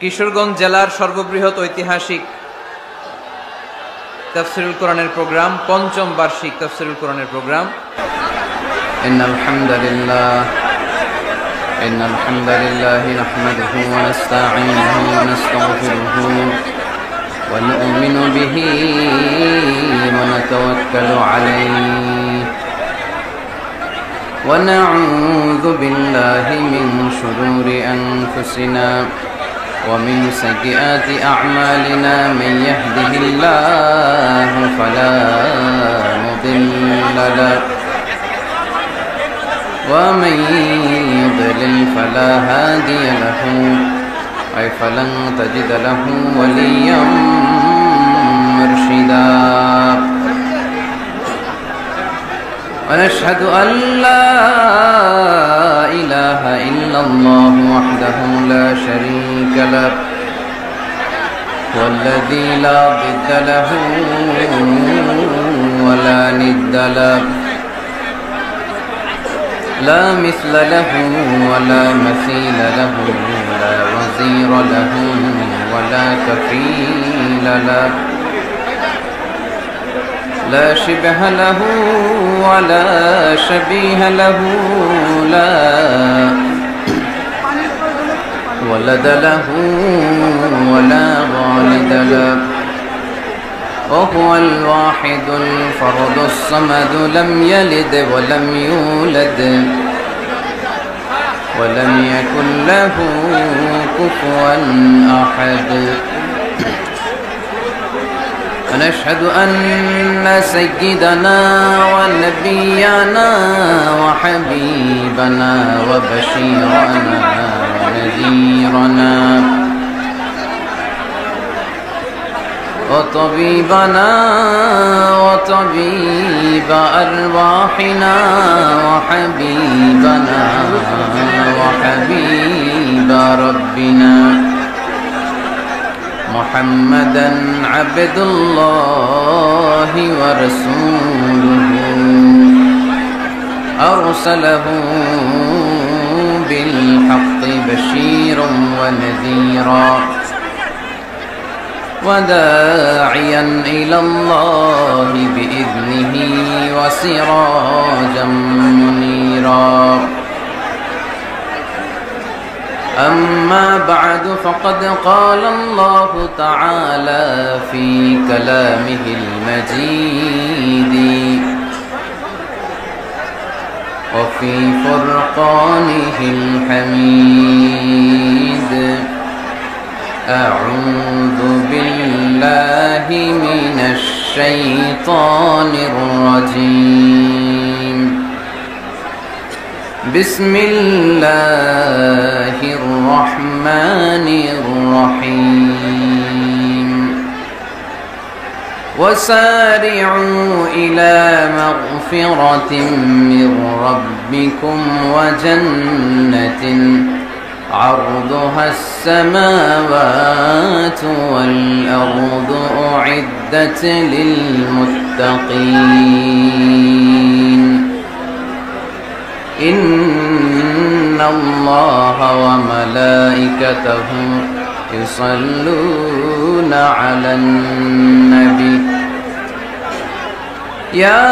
কিশোরগঞ্জ জেলার সর্ববৃহৎ ঐতিহাসিক তাফসীরুল কোরআনের প্রোগ্রাম, পঞ্চম বার্ষিক তাফসীরুল কোরআনের প্রোগ্রাম। ইন্নাল হামদালিল্লাহি নাহমাদুহু ওয়া নাস্তাঈনুহু ওয়া নাস্তাগফিরুহু ওয়া নু'মিনু বিহি ওয়া নাতাওয়াক্কালু আলাইহি ওয়া না'উযু বিল্লাহি মিন শুরুরি আনফুসিনা ومن سيئات أعمالنا من يهده الله فلا مضل له ومن يضلل فلا هادي له أي فلن تجد له وليا مرشدا ونشهد أن لا إله إلا الله وحده لا شريك له والذي لا ضد له ولا ند له لا مثل له ولا مثيل له لا وزير له ولا كفيل له لا شبه له ولا شبيه له لا ولد له ولا والد له وهو الواحد الفرد الصمد لم يلد ولم يولد ولم يكن له كفوا أحد ونشهد أن سيدنا ونبينا وحبيبنا وبشيرنا ونذيرنا وطبيبنا وطبيب أرواحنا وحبيبنا وحبيب ربنا محمدا عبد الله ورسوله أرسله بالحق بشيرا ونذيرا وداعيا إلى الله بإذنه وسراجا منيرا أما بعد فقد قال الله تعالى في كلامه المجيد وفي فرقانه الحميد أعوذ بالله من الشيطان الرجيم بسم الله الرحمن الرحيم وسارعوا إلى مغفرة من ربكم وجنة عرضها السماوات والأرض أعدت للمتقين إن الله وملائكته يصلون على النبي يا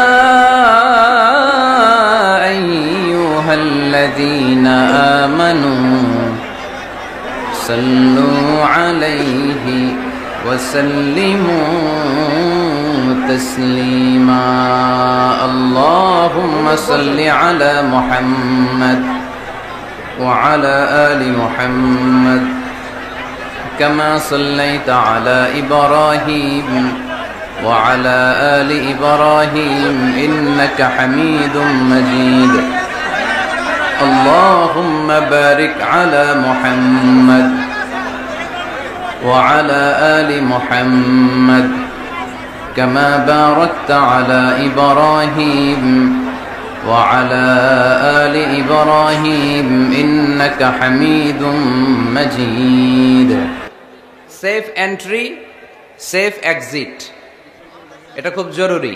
أيها الذين آمنوا صلوا عليه وسلموا تسليما اللهم صل على محمد وعلى آل محمد كما صليت على إبراهيم وعلى آل إبراهيم إنك حميد مجيد اللهم بارك على محمد وعلى آل محمد كما باركت على إبراهيم وعلى آل إبراهيم إنك حميد مجيد Safe entry, safe exit এটা খুব জরুরি।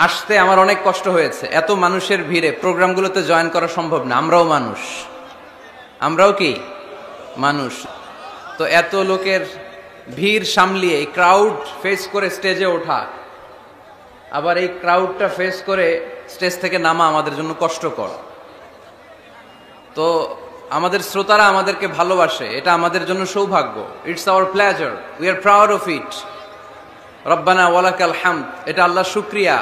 আসতে আমার অনেক কষ্ট হয়েছে, এত মানুষের ভিড়ে প্রোগ্রামগুলোতে জয়েন করা সম্ভব না। আমরাও মানুষ, আমরাও কি মানুষ। তো এত লোকের ভিড় সামলিয়ে এই ক্রাউড ফেস করে স্টেজে ওঠা, আবার এই ক্রাউডটা ফেস করে স্টেজ থেকে নামা আমাদের জন্য কষ্টকর। তো আমাদের শ্রোতারা আমাদেরকে ভালোবাসে, এটা আমাদের জন্য সৌভাগ্য। It's our pleasure, we are proud of it. রব্বানা ওয়ালাকাল হামদ, এটা আল্লাহর শুকরিয়া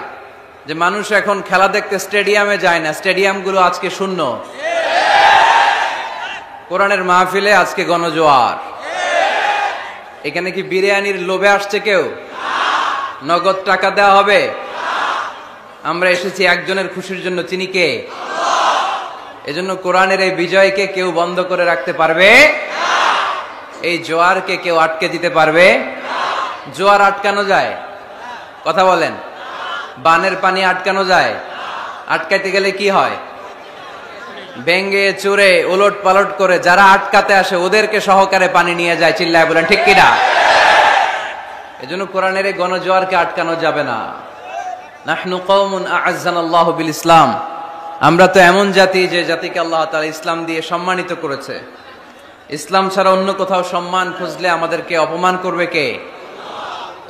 যে মানুষ এখন খেলা দেখতে স্টেডিয়ামে যায় না, স্টেডিয়ামগুলো আজকে শূন্য। কোরআনের মাহফিলে আজকে গণজোয়ার। এখানে কি বিরিয়ানির লোভে আসছে কেউ? নগদ টাকা দেওয়া হবে? আমরা এসেছি একজনের খুশির জন্য, তিনি কে? এজন্য কোরআনের এই বিজয়কে কেউ বন্ধ করে রাখতে পারবে? এই জোয়ারকে কেউ আটকে দিতে পারবে? জোয়ার আটকানো যায়? কথা বলেন। বানের পানি আটকানো যায়? আটকাইতে গেলে কি হয়? ভেঙ্গে চুরে উলট পালট করে যারা আটকাতে আসে ওদেরকে সহকারে পানি নিয়ে যায়। চিল্লায় বলেন ঠিক কিনা? এজন্য কোরআনের এই গণজোয়ারকে আটকানো যাবে না। নাহনু কওমুন আ'আজ্জানাল্লাহু বিল ইসলাম, আমরা তো এমন জাতি যে জাতিকে আল্লাহ তাআলা ইসলাম দিয়ে সম্মানিত করেছে। ইসলাম ছাড়া অন্য কোথাও সম্মান খুঁজলে আমাদেরকে অপমান করবে কে?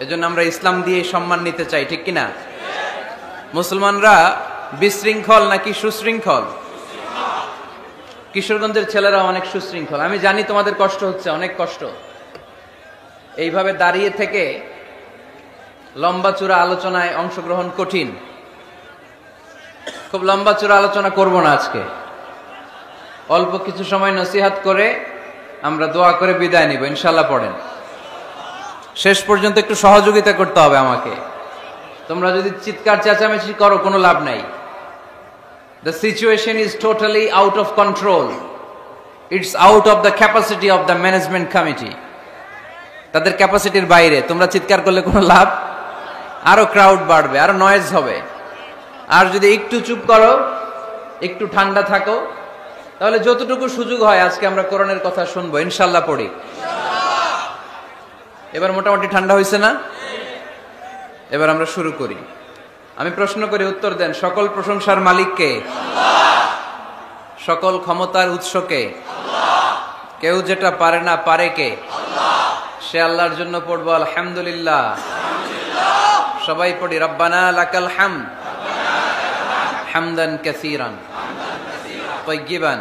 এজন্য আমরা ইসলাম দিয়ে সম্মান নিতে চাই, ঠিক কিনা? মুসলমানরা বিশৃঙ্খল নাকি সুশৃঙ্খল? কিশোরগঞ্জের ছেলেরা অনেক সুশৃঙ্খল। আমি জানি তোমাদের কষ্ট হচ্ছে, অনেক কষ্ট। এইভাবে দাঁড়িয়ে থেকে লম্বা চূড়া আলোচনায় অংশগ্রহণ কঠিন। খুব লম্বা চূড়া আলোচনা করব না আজকে, অল্প কিছু সময় নসিহাত করে আমরা দোয়া করে বিদায় নিব ইনশাআল্লাহ। পড়েন, শেষ পর্যন্ত একটু সহযোগিতা করতে হবে আমাকে। তোমরা যদি চিৎকার চেঁচামেচি করো কোনো লাভ নাই। The situation is totally out of control. It's out of the capacity of the management committee. তাদের ক্যাপাসিটির বাইরে। তোমরা চিৎকার করলে কোনো লাভ? আরো ক্রাউড বাড়বে, আরো নয়েজ হবে। আর যদি একটু চুপ করো, একটু ঠান্ডা থাকো, তাহলে যতটুকু সুযোগ হয় আজকে আমরা কোরআনের কথা শুনবো ইনশাআল্লাহ। পড়ি। এবার মোটামুটি ঠান্ডা হয়েছে না? এবার আমরা শুরু করি। আমি প্রশ্ন করি, উত্তর দেন। সকল প্রশংসার মালিক কে? সকল ক্ষমতার উৎস কে? কেউ যেটা পারে না পারে কে? সে আল্লাহর জন্য পড়বো আলহামদুলিল্লাহ। সবাই পড়ি রব্বানা লাকাল হামদ হামদান কাসীরান তাইয়িবান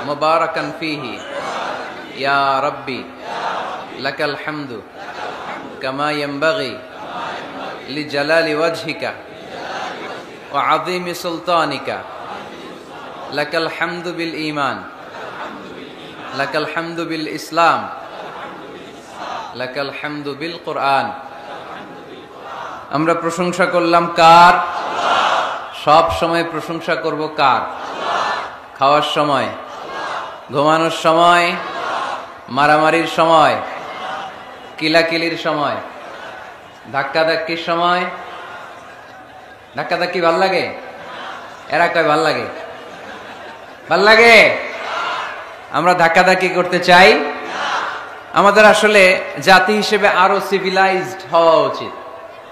মুবারাকান ফীহি ইয়া রাব্বি লাকাল হামদু কামা ইয়ানবাগি লিজালালি ওয়াজহিকা ওয়া আযীমি সুলতানিকা লাকাল হামদু বিল ঈমান লাকাল হামদু বিল ইসলাম লাকাল হামদু বিল কুরআন। আমরা প্রশংসা করলাম কার? সব সময় প্রশংসা করব কার? খাওয়ার সময়, ঘুমানোর সময়, মারামারির সময়, কিলাকিলির সময়, ধাক্কাধাক্কির সময়। ধাক্কাধাক্কি ভাল লাগে? এরা কয় ভাল লাগে? ভাল লাগে? আমরা ধাক্কাধাক্কি করতে চাই? আমাদের আসলে জাতি হিসেবে আরো সিভিলাইজড হওয়া উচিত।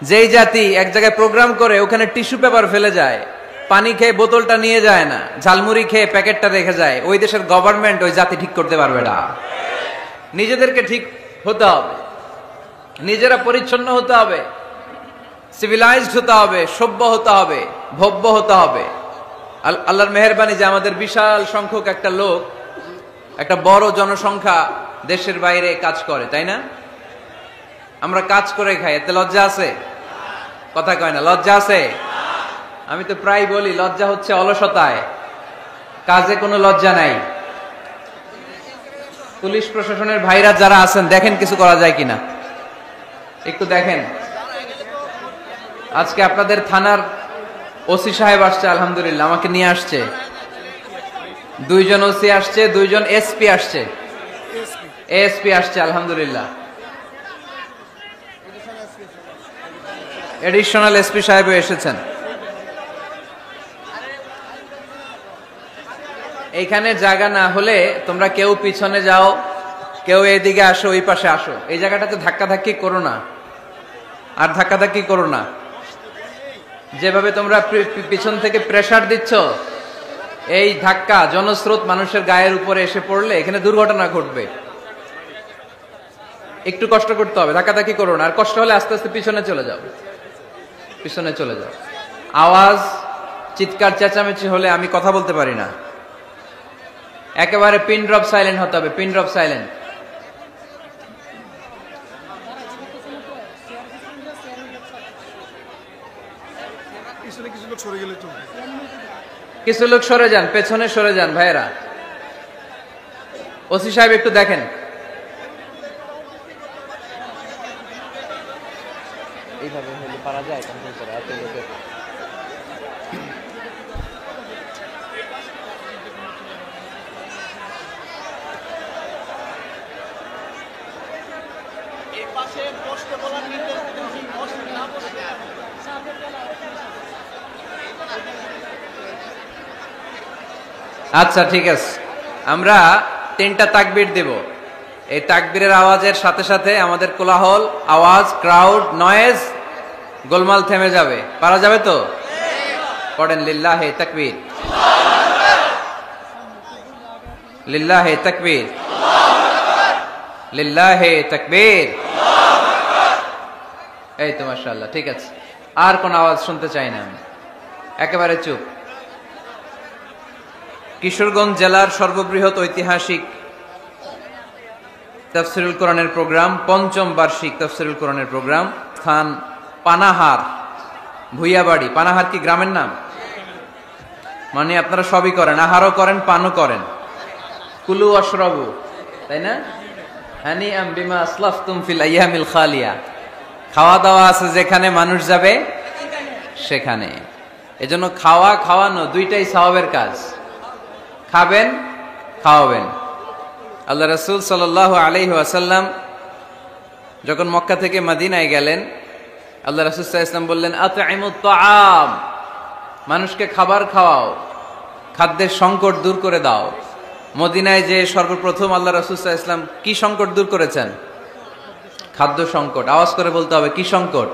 যেই জাতি এক জায়গায় প্রোগ্রাম করে ওখানে টিস্যু পেপার ফেলে যায়, পানি খেয়ে বোতলটা নিয়ে যায় না, ঝালমুড়ি খেয়ে প্যাকেটটা রেখে যায়, ওই দেশের গভর্নমেন্ট ওই জাতি ঠিক করতে পারবে না। নিজেদেরকে ঠিক হতে হবে, নিজেরা পরিচ্ছন্ন হতে হবে, সিভিলাইজড হতে হবে, সভ্য হতে হবে, ভব্য হতে হবে। আল্লাহর মেহেরবানি যে আমাদের বিশাল সংখ্যক একটা লোক, একটা বড় জনসংখ্যা দেশের বাইরে কাজ করে, তাই না? আমরা কাজ করে খাই, এতে লজ্জা আছে? কথা কয় না, লজ্জা আছে? আমি তো প্রায় বলি লজ্জা হচ্ছে অলসতায়, কাজে কোনো লজ্জা নাই। পুলিশ প্রশাসনের ভাইরা যারা আছেন দেখেন কিছু করা যায় কিনা, একটু দেখেন। আজকে আপনাদের থানার ওসি সাহেব আসছে, আলহামদুলিল্লাহ আমাকে নিয়ে আসছে। 2 জন ওসি আসছে, 2 জন এসপি আসছে, এসপি আসছে আলহামদুলিল্লাহ। এডিশনাল এসপি সাহেব এসেছেন। এইখানে জায়গা না হলে তোমরা কেউ পিছনে যাও, কেউ এদিকে আসো, ওই পাশে আসো। এই জায়গাটাতে ধাক্কাধাক্কি করো না, আর ধাক্কাধাক্কি করো না। যেভাবে তোমরা পিছন থেকে প্রেসার দিচ্ছ, এই ধাক্কা জনস্রোত মানুষের গায়ের উপরে এসে পড়লে এখানে দুর্ঘটনা ঘটবে। একটু কষ্ট করতে হবে, ধাক্কাধাক্কি করো না, আর কষ্ট হলে আস্তে আস্তে পিছনে চলে যাও, পিছনে চলে যাও। আওয়াজ চিৎকার চেঁচামেচি হলে আমি কথা বলতে পারি না। একেবারে পিন ড্রপ সাইলেন্ট হতে হবে, পিন ড্রপ সাইলেন্ট। কিছু লোক সরে যান, পেছনে সরে যান ভাইয়েরা। ওসি সাহেব একটু দেখেন। এইভাবে হলে পারা যায় কন্ট্রোল করা এত লোকের। আচ্ছা ঠিক আছে, আমরা 3টা তাকবীর দেব। এই তাকবীরের আওয়াজের সাথে সাথে আমাদের কোলাহল, আওয়াজ, ক্রাউড, নয়েজ, গোলমাল থেমে যাবে। পারা যাবে তো? পড়েন লিল্লাহে তাকবীর, লিল্লাহে তাকবীর, লিল্লাহে তাকবীর। এই তো মাশাআল্লাহ, ঠিক আছে। আর কোন আওয়াজ শুনতে চাই না আমি, একেবারে চুপ। কিশোরগঞ্জ জেলার সর্ববৃহৎ ঐতিহাসিক তাফসিরুল কোরআনের প্রোগ্রাম, ৫ম বার্ষিক তাফসিরুল কোরআনের প্রোগ্রাম, স্থান পানাহার, ভুইয়াবাড়ি। পানাহার কি গ্রামের নাম? মানে আপনারা সবই করেন, আহারও করেন, পানও করেন। কুলু আশরাবু, তাই না? হানিআম বিমা আসলাফতুম ফিল আইয়ামিল খালিয়া। খাওয়া দাওয়া আছে যেখানে, মানুষ যাবে সেখানে। এজন্য খাওয়া খাওয়ানো দুইটাই সওয়াবের কাজ। খাবেন, খাওয়াবেন। আল্লাহ রাসূল সাল্লাল্লাহু আলাইহি ওয়াসাল্লাম যখন মক্কা থেকে মদিনায় গেলেন, আল্লাহ রাসূল সাল্লাল্লাহু আলাইহি ওয়াসাল্লাম বললেন, আতঈমুত তাআম, মানুষকে খাবার খাওয়াও, খাদ্যের সংকট দূর করে দাও। মদিনায় যে সর্বপ্রথম আল্লাহ রাসূল সাল্লাল্লাহু আলাইহি ওয়াসাল্লাম কি সংকট দূর করেছেন? খাদ্য সংকট। আওয়াজ করে বলতে হবে, কি সংকট?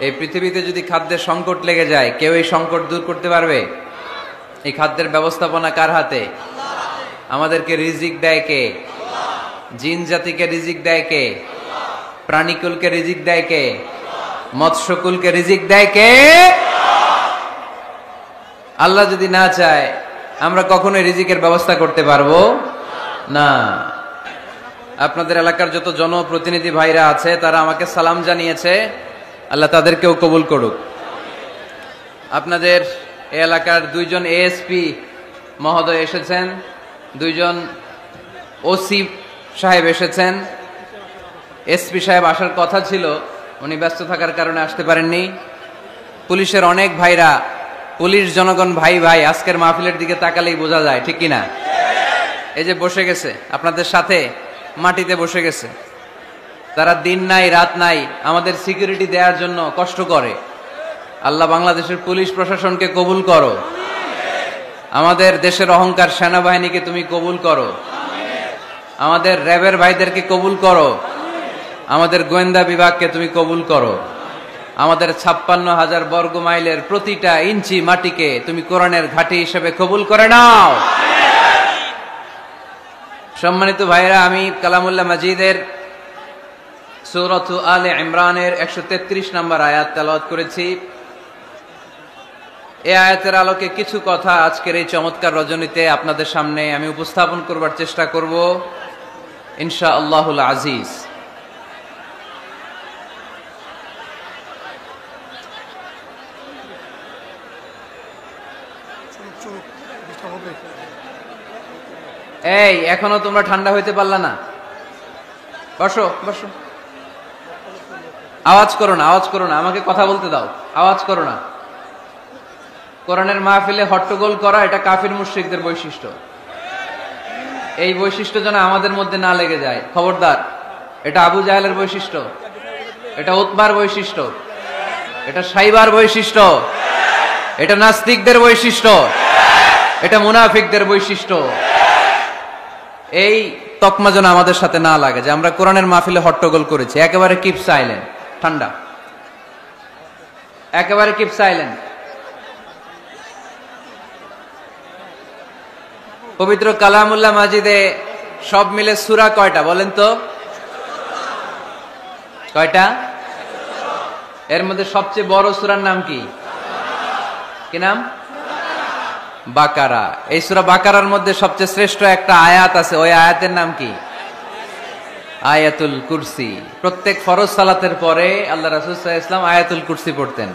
এই পৃথিবীতে যদি খাদ্যের সংকট লেগে যায়, কেউ এই সংকট দূর করতে পারবে? এই খাদ্যের ব্যবস্থাপনা কার হাতে? আমাদেরকে রিজিক দেয় কে? জিন জাতিকে রিজিক দেয় কে? প্রাণীকুলকে রিজিক দেয় কে? মৎস্যকুলকে রিজিক দেয় কে? আল্লাহ যদি না চায়, আমরা কখনোই রিজিকের ব্যবস্থা করতে পারবো না। আপনাদের এলাকার যত জনপ্রতিনিধি ভাইরা আছে, তারা আমাকে সালাম জানিয়েছে, আল্লাহ তাদেরকেও কবুল করুক। আপনাদের এই এলাকার 2জন এএসপি মহোদয় এসেছেন, 2জন ওসি সাহেব এসেছেন। এসপি সাহেব আসার কথা ছিল, উনি ব্যস্ত থাকার কারণে আসতে পারেননি। পুলিশের অনেক ভাইরা, পুলিশ জনগণ ভাই ভাই, আজকের মাহফিলের দিকে তাকালেই বোঝা যায়, ঠিক কিনা? এই যে বসে গেছে আপনাদের সাথে, মাটিতে বসে গেছে। তারা দিন নাই রাত নাই আমাদের সিকিউরিটি দেওয়ার জন্য কষ্ট করে। আল্লাহ বাংলাদেশের পুলিশ প্রশাসনকে কবুল করো, আমাদের দেশের অহংকার সেনাবাহিনীকে তুমি কবুল করো, আমাদের র্যাবের ভাইদেরকে কবুল করো, আমাদের গোয়েন্দা বিভাগকে তুমি কবুল করো, আমাদের 56,000 বর্গ মাইলের প্রতিটা ইঞ্চি মাটিকে তুমি কোরআনের ঘাঁটি হিসেবে কবুল করে নাও। সম্মানিত ভাইরা, আমি কালামুল্লাহ মাজিদের সূরাত আলে ইমরানের 133 নম্বর আয়াত তেলাওয়াত করেছি। এই আয়াতের আলোকে কিছু কথা আজকের এই চমৎকার রজনীতে আপনাদের সামনে আমি উপস্থাপন করবার চেষ্টা করব ইনশাআল্লাহুল আজিজ। এই এখনো তোমরা ঠান্ডা হইতে পারলা না? বসো বসো, আওয়াজ করো না, আওয়াজ করো না, আমাকে কথা বলতে দাও, আওয়াজ করো না। কোরআনের মাহফিলে হট্টগোল করা এটা কাফির মুশরিকদের বৈশিষ্ট্য। এই বৈশিষ্ট্য যেন আমাদের মধ্যে না লেগে যায়, খবরদার। এটা আবু জাহেলের বৈশিষ্ট্য, এটা উতবার বৈশিষ্ট্য, এটা সাইবার বৈশিষ্ট্য, এটা নাস্তিকদের বৈশিষ্ট্য, এটা মুনাফিকদের বৈশিষ্ট্য। এই তকমা যেন আমাদের সাথে না লাগে যে আমরা কোরআনের মাহফিলে হট্টগোল করেছি। একেবারে কিপ সাইলেন্ট, ঠান্ডা, একেবারে কিপ সাইলেন্ট। পবিত্র কালামুল্লাহ মাজিদে সব মিলে সূরা কয়টা বলেন তো? কয়টা? এর মধ্যে সবচেয়ে বড় সূরার নাম কি? কি নাম? বাকারা। এই সূরা বাকারার মধ্যে সবচেয়ে শ্রেষ্ঠ একটা আয়াত আছে, ওই আয়াতের নাম কি? আয়াতুল কুরসি। প্রত্যেক ফরজ সালাতের পরে আল্লাহ রাসূল সাল্লাল্লাহু আলাইহি ওয়াসাল্লাম আয়াতুল কুরসি পড়তেন।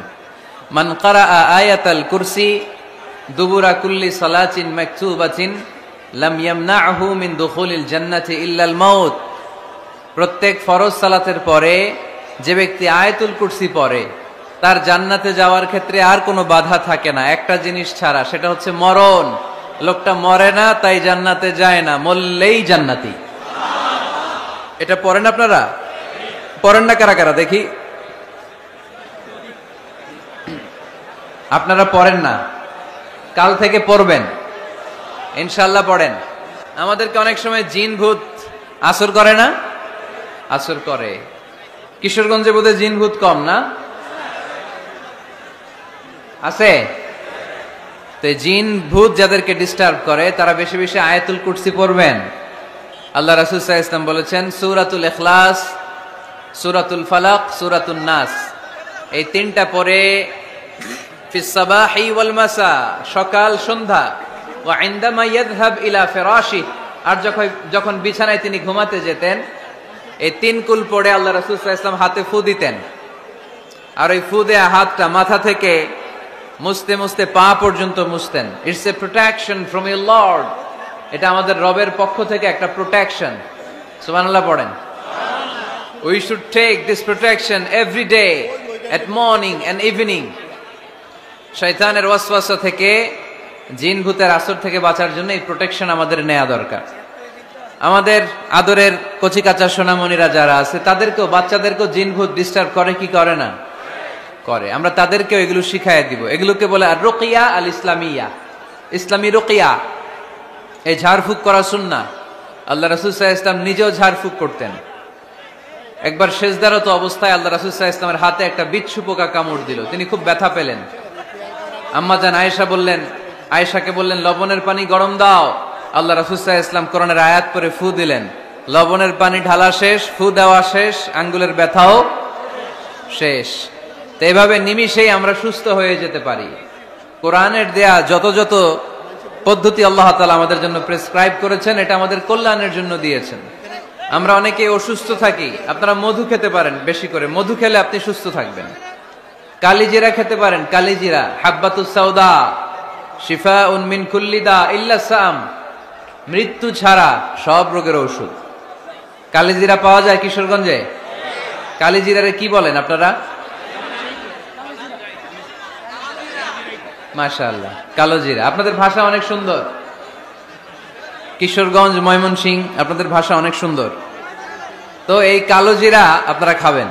মান ক্বারাআ আয়াতাল কুরসি দুবুরা কুল্লি সালাতিন মাকতুবাতিন লাম ইয়ামনাহু মিন দুখুলিল জান্নাতি ইল্লাল মাউত। প্রত্যেক ফরজ সালাতের পরে যে ব্যক্তি আয়াতুল কুরসি পড়ে তার জান্নাতে যাওয়ার ক্ষেত্রে আর কোনো বাধা থাকে না, একটা জিনিস ছাড়া, সেটা হচ্ছে মরণ। লোকটা মরে না তাই জান্নাতে যায় না, মরলেই জান্নাতি। এটা পড়েন আপনারা? পড়েন না কারা কারা দেখি? আপনারা পড়েন না, কাল থেকে পড়বেন ইনশাআল্লাহ। পড়েন। আমাদেরকে অনেক সময় জিন ভূত আসর করে না? আসর করে। কিশোরগঞ্জে বোধহয় জিন ভূত কম না? আছে? তো জিন ভূত যাদেরকে ডিস্টার্ব করে তারা বেশি বেশি আয়াতুল কুরসি পড়বেন। আল্লাহ রাসূল সাল্লাল্লাহু আলাইহি ওয়াসাল্লাম বলেছেন সূরাতুল ইখলাস, সূরাতুল ফালাক, সূরাতুন নাস, এই তিনটা পড়ে ফিস সাবাহি ওয়াল মাসা, সকাল সন্ধ্যা, ওয়া ইনদামা ইয়াযহাব ইলা ফিরাশি, আর যখন বিছানায় তিনি ঘুমাতে যেতেন এই তিন কুল পড়ে আল্লাহ রাসূল সাল্লাল্লাহু আলাইহি ওয়াসাল্লাম হাতে ফু দিতেন। আর ওই ফু দেয়া হাতটা মাথা থেকে মুছতে মুছতে পা পর্যন্ত মুছতেন। It's a protection from your lord. এটা আমাদের রবের পক্ষ থেকে একটা প্রোটেকশন। সুবহানাল্লাহ পড়েন। We should take this protection every day at morning and evening. শয়তানের ওয়াসওয়াসা থেকে, জিন ভূতের আসর থেকে বাঁচার জন্য এই প্রোটেকশন আমাদের নেওয়া দরকার। আমাদের আদরের কচিকাচা সোনামণিরা যারা আছে তাদেরকেও, বাচ্চাদেরকেও জিন ভূত ডিস্টার্ব করে কি করে না? করে। আমরা তাদেরকেও এগুলো শিখাইয়া দিব। এগুলোকে বলে আর রুকিয়া আল ইসলামিয়া, ইসলামী রুকিয়া। এই ঝাড়ফুঁক করা সুন্নাহ। আল্লাহ রাসূল সাল্লাল্লাহু আলাইহি ওয়াসাল্লাম নিজেও ঝাড়ফুঁক করতেন। একবার সেজদারত অবস্থায় আল্লাহ রাসূল সাল্লাল্লাহু আলাইহি ওয়াসাল্লামের হাতে একটা বিচ্ছু পোকা কামড় দিল, তিনি খুব ব্যথা পেলেন। আম্মা জান আয়েশাকে বললেন লবণের পানি গরম দাও। আল্লাহ রাসূল সাল্লাল্লাহু আলাইহি ওয়াসাল্লাম কোরআনের আয়াত পড়ে ফু দিলেন, লবণের পানি ঢালা শেষ, ফু দেওয়া শেষ, আঙ্গুলের ব্যথাও শেষ। তো এভাবে নিমিষেই আমরা সুস্থ হয়ে যেতে পারি। কোরআনের দেয়া যত যত পদ্ধতি আল্লাহ তাআলা আমাদের জন্য প্রেসক্রাইব করেছেন, এটা আমাদের কল্যাণের জন্য দিয়েছেন। আমরা অনেকে অসুস্থ থাকি, আপনারা মধু খেতে পারেন বেশি করে, মধু খেলে আপনি সুস্থ থাকবেন। কালিজিরা খেতে পারেন, কালিজিরা, হাব্বাতুস সাউদা শিফাউন মিন কুল্লি দা ইল্লা সাম, মৃত্যু ছাড়া সব রোগের ঔষধ। কালিজিরা পাওয়া যায় কিশোরগঞ্জে? কালিজিরারে কি বলেন আপনারা? মাশাআল্লাহ, কালো জিরা। আপনাদের ভাষা অনেক সুন্দর। কিশোরগঞ্জ, ময়মনসিংহ, আপনাদের ভাষা অনেক সুন্দর। তো এই কালো জিরা আপনারা খাবেন,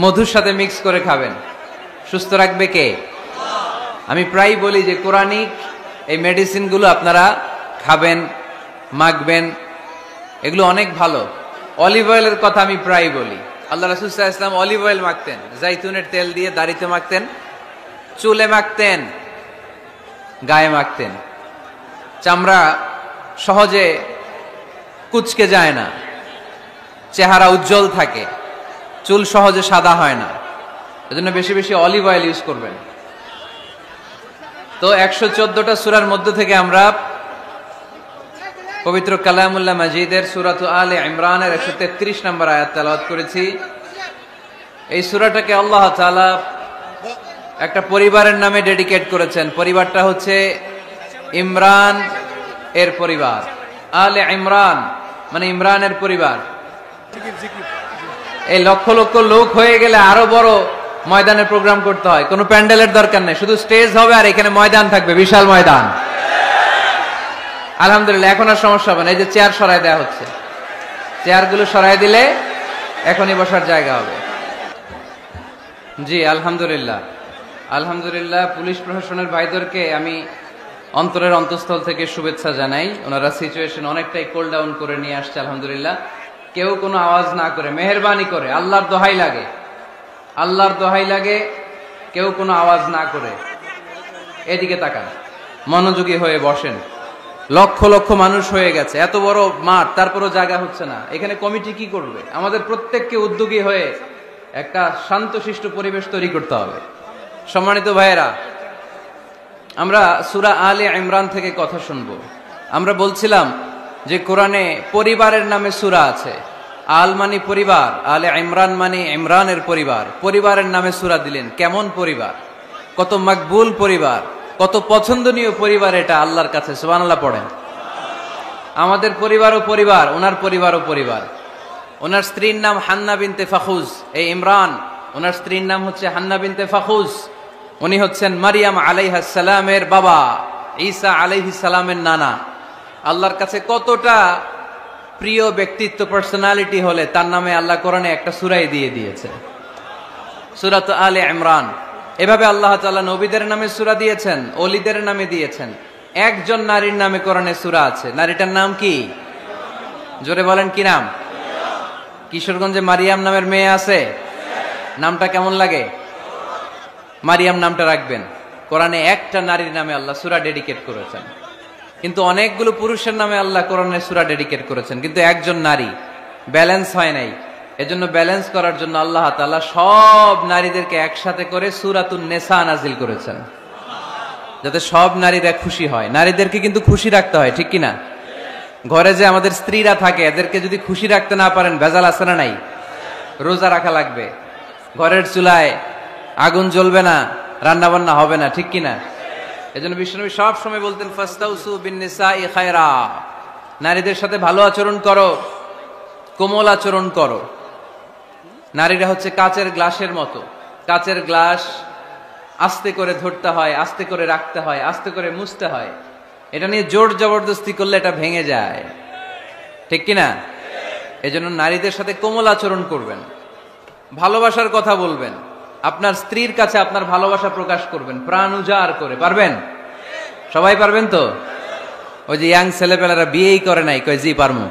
মধুর সাথে মিক্স করে খাবেন। সুস্থ রাখবে কে? আমি প্রায় বলি যে কোরআনিক এই মেডিসিনগুলো আপনারা খাবেন, মাখবেন, এগুলো অনেক ভালো। অলিভ অয়েলের কথা আমি প্রায় বলি। আল্লাহ রাসূল সাল্লাল্লাহু আলাইহি ওয়াসাল্লাম অলিভ অয়েল মাখতেন, জাইতুনের তেল দিয়ে দাড়িতে মাখতেন, চুলে মাখতেন, গায়ে মাখতেন। চামড়া সহজে কুচকে যায় না, চেহারা উজ্জ্বল থাকে, চুল সহজে সাদা হয় না। এজন্য বেশি বেশি অলিভ অয়েল ইউজ করবেন। তো 114টা সূরার মধ্য থেকে আমরা পবিত্র কালামুল্লাহ মাজিদের সূরাত আলে ইমরানের 133 নম্বর আয়াত তেলাওয়াত করেছি। এই সূরাটাকে আল্লাহ তাআলা একটা পরিবারের নামে ডেডিকেট করেছেন। পরিবারটা হচ্ছে ইমরান এর পরিবার। আলে ইমরান মানে ইমরানের পরিবার। এই লক্ষ লক্ষ লোক হয়ে গেলে আরো বড় ময়দানে প্রোগ্রাম করতে হয়, কোনো প্যান্ডেলের দরকার নেই, শুধু স্টেজ হবে আর এখানে ময়দান থাকবে, বিশাল ময়দান। আলহামদুলিল্লাহ, এখন আর সমস্যা হবে না। এই যে চেয়ার সরাই দেওয়া হচ্ছে, চেয়ারগুলো সরাই দিলে এখনই বসার জায়গা হবে। জি আলহামদুলিল্লাহ, আলহামদুলিল্লাহ। পুলিশ প্রশাসনের ভাইদেরকে আমি অন্তরের অন্তঃস্থল থেকে শুভেচ্ছা জানাই। ওনারা সিচুয়েশন অনেকটাই কোল ডাউন করে নিয়ে আসছে আলহামদুলিল্লাহ। কেউ কোনো আওয়াজ না করে, মেহেরবানি করে, আল্লাহর দোহাই লাগে, আল্লাহর দোহাই লাগে, কেউ কোনো আওয়াজ না করে এদিকে তাকান, মনোযোগী হয়ে বসেন। লক্ষ লক্ষ মানুষ হয়ে গেছে, এত বড় মাঠ, তারপরও জায়গা হচ্ছে না। এখানে কমিটি কি করবে? আমাদের প্রত্যেককে উদ্যোগী হয়ে একটা শান্তশিষ্ট পরিবেশ তৈরি করতে হবে। সম্মানিত ভাইয়েরা, আমরা সূরা আলে ইমরান থেকে কথা শুনবো। আমরা বলছিলাম যে কোরআনে পরিবারের নামে সূরা আছে। আল মানে পরিবার, আলে ইমরান মানে ইমরানের পরিবার। পরিবারের নামে সূরা দিলেন, কেমন পরিবার, কত মাকবুল পরিবার, কত পছন্দনীয় পরিবার এটা আল্লাহর কাছে। সুবহানাল্লাহ পড়েন। আমাদের পরিবারও পরিবার, ওনার পরিবারও পরিবার। ওনার স্ত্রীর নাম হান্না বিনতে ফাখুজ। এই ইমরান, ওনার স্ত্রীর নাম হচ্ছে হান্না বিনতে ফাখুজ। উনি হচ্ছেন মারিয়াম আলাইহিস সালামের বাবা, ঈসা আলাইহিস সালামের নানা। আল্লাহর কাছে কতটা প্রিয় ব্যক্তিত্ব, পার্সোনালিটি হলে তার নামে আল্লাহ কোরআনে একটা সূরাই দিয়ে দিয়েছে, সূরাত আলে ইমরান। এভাবে আল্লাহ তাআলা নবীদের নামে সূরা দিয়েছেন, ওলিদের নামে দিয়েছেন। একজন নারীর নামে কোরআনে সূরা আছে। নারীটার নাম কি? জোরে বলেন, কি নাম? কিশোরগঞ্জে মারিয়াম নামের মেয়ে আছে। নামটা কেমন লাগে? মারিয়াম নামটা রাখবেন। কোরআনে একটা নারীর নামে আল্লাহ সূরা ডেডিকেট করেছেন, কিন্তু অনেকগুলো পুরুষের নামে আল্লাহ কোরআনে সূরা ডেডিকেট করেছেন, কিন্তু একজন নারী। ব্যালেন্স হয় নাই। এজন্য ব্যালেন্স করার জন্য আল্লাহ তাআলা সব নারীদেরকে একসাথে করে সূরাতুন নিসা নাজিল করেছেন, যাতে সব নারীরা খুশি হয়। নারীদেরকে কিন্তু খুশি রাখতে হয়, ঠিক কিনা? ঘরে যে আমাদের স্ত্রীরা থাকে, এদেরকে যদি খুশি রাখতে না পারেন, ভেজাল আছে না নাই? রোজা রাখা লাগবে, ঘরের চুলায় আগুন জ্বলবে না, রান্না বান্না হবে না, ঠিক কিনা? এজন্য বিশ্বনবী সব সময় বলতেন, ফাস্তাউসু বিন-নিসাই খায়রা, নারীদের সাথে ভালো আচরণ করো, কোমল আচরণ করো। নারীরা হচ্ছে কাচের গ্লাসের মতো। কাচের গ্লাস আস্তে করে ধরতে হয়, আস্তে করে রাখতে হয়, আস্তে করে মুছতে হয়। এটা নিয়ে জোর জবরদস্তি করলে এটা ভেঙে যায়, ঠিক কিনা? এজন্য নারীদের সাথে কোমল আচরণ করবেন, ভালোবাসার কথা বলবেন, আপনার স্ত্রীর কাছে আপনার ভালোবাসা প্রকাশ করবেন প্রাণ উজাড় করে। পারবেন? সবাই পারবেন তো? ওই যে ইয়াং ছেলেপেলারা বিয়েই করে নাই, কয় জি পারমু,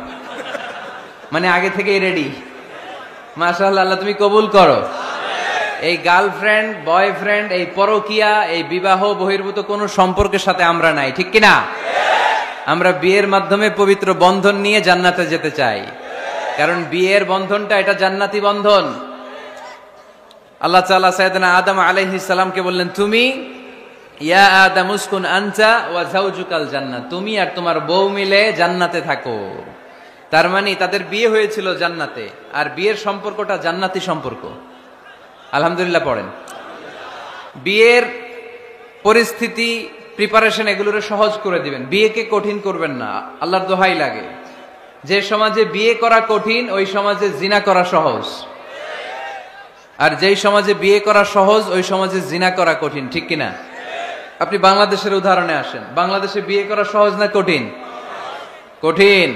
মানে আগে থেকেই রেডি। মাশাআল্লাহ, আল্লাহ তুমি কবুল করো। এই গার্লফ্রেন্ড, বয়ফ্রেন্ড, এই পরকিয়া, এই বিবাহ বহির্ভূত কোন সম্পর্কের সাথে আমরা নাই, ঠিক কিনা? আমরা বিয়ের মাধ্যমে পবিত্র বন্ধন নিয়ে জান্নাতে যেতে চাই, কারণ বিয়ের বন্ধনটা এটা জান্নাতি বন্ধন। আল্লাহ তাআলা সাইয়েদনা আদম আলাইহিস সালামকে বললেন, তুমি ইয়া আদম উসকুন আনতা ওয়া যাওজুকাল জান্নাত, তুমি আর তোমার বউ মিলে জান্নাতে থাকো। তার মানে তাদের বিয়ে হয়েছিল জান্নাতে, আর বিয়ের সম্পর্কটা জান্নাতি সম্পর্ক। আলহামদুলিল্লাহ পড়েন। বিয়ের পরিস্থিতি, প্রিপারেশন এগুলোরে সহজ করে দিবেন, বিয়েকে কঠিন করবেন না। আল্লাহর দোহাই লাগে, যে সমাজে বিয়ে করা কঠিন ওই সমাজে জিনা করা সহজ, আর যেই সমাজে বিয়ে করা সহজ ওই সমাজে জিনা করা কঠিন, ঠিক কিনা? আপনি বাংলাদেশের উদাহরণে আসেন। বাংলাদেশে বিয়ে করা সহজ না কঠিন? কঠিন।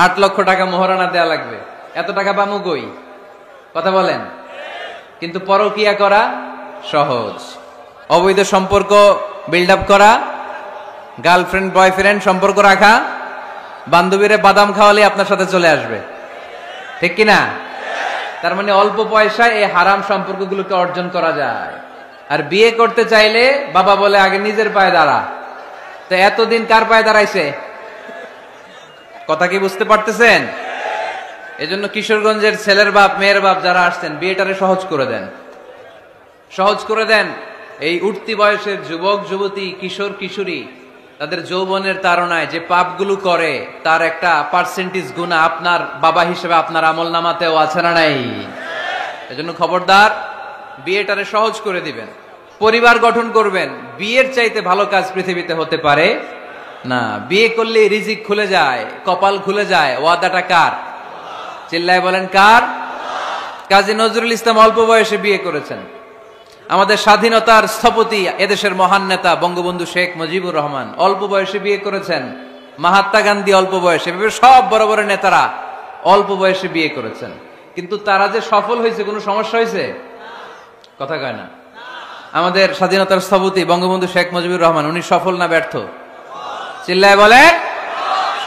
8 লক্ষ টাকা মোহরানা দেয়া লাগবে, এত টাকা পামু কই? কথা বলেন। কিন্তু পরকিয়া করা সহজ, অবৈধ সম্পর্ক বিল্ড আপ করা, গার্লফ্রেন্ড বয়ফ্রেন্ড সম্পর্ক রাখা, বান্ধবীরে বাদাম খাওয়ালে আপনার সাথে চলে আসবে, ঠিক কিনা? তার মানে অল্প পয়সায় এই হারাম সম্পর্কগুলোকে অর্জন করা যায়। আর বিয়ে করতে চাইলে বাবা বলে আগে নিজের পায়ে দাঁড়া। তো এতদিন কার পায়ে দাঁড়াইছে? কথা কি বুঝতে পারতেছেন? এজন্য কিশোরগঞ্জের ছেলের বাপ, মেয়ের বাপ যারা আসছেন, বিয়েটারে সহজ করে দেন, সহজ করে দেন। এই উঠতি বয়সের যুবক যুবতী, কিশোর কিশোরী, তাদের যৌবনের তাড়নায় যে পাপগুলো করে তার একটা পার্সেন্টেজ গুনাহ আপনার বাবা হিসেবে আপনার আমল নামাতেও আছে না নাই? এজন্য খবরদার, বিয়েটারে সহজ করে দিবেন, পরিবার গঠন করবেন। বিয়ের চাইতে ভালো কাজ পৃথিবীতে হতে পারে না। বিয়ে করলে রিজিক খুলে যায়, কপাল খুলে যায়। ওয়াদাটা কার? চিল্লায় বলেন কার? কাজী নজরুল ইসলাম অল্প বয়সে বিয়ে করেছেন। আমাদের স্বাধীনতার স্থপতি, এদেশের মহান নেতা বঙ্গবন্ধু শেখ মুজিবুর রহমান অল্প বয়সে বিয়ে করেছেন। মহাত্মা গান্ধী অল্প বয়সে, সব বড় বড় নেতারা অল্প বয়সে বিয়ে করেছেন। কিন্তু তারা যে সফল হয়েছে, কোনো সমস্যা হয়েছে? কথা কয় না। আমাদের স্বাধীনতার স্থপতি বঙ্গবন্ধু শেখ মুজিবুর রহমান, উনি সফল না ব্যর্থ? চিল্লায় বলেন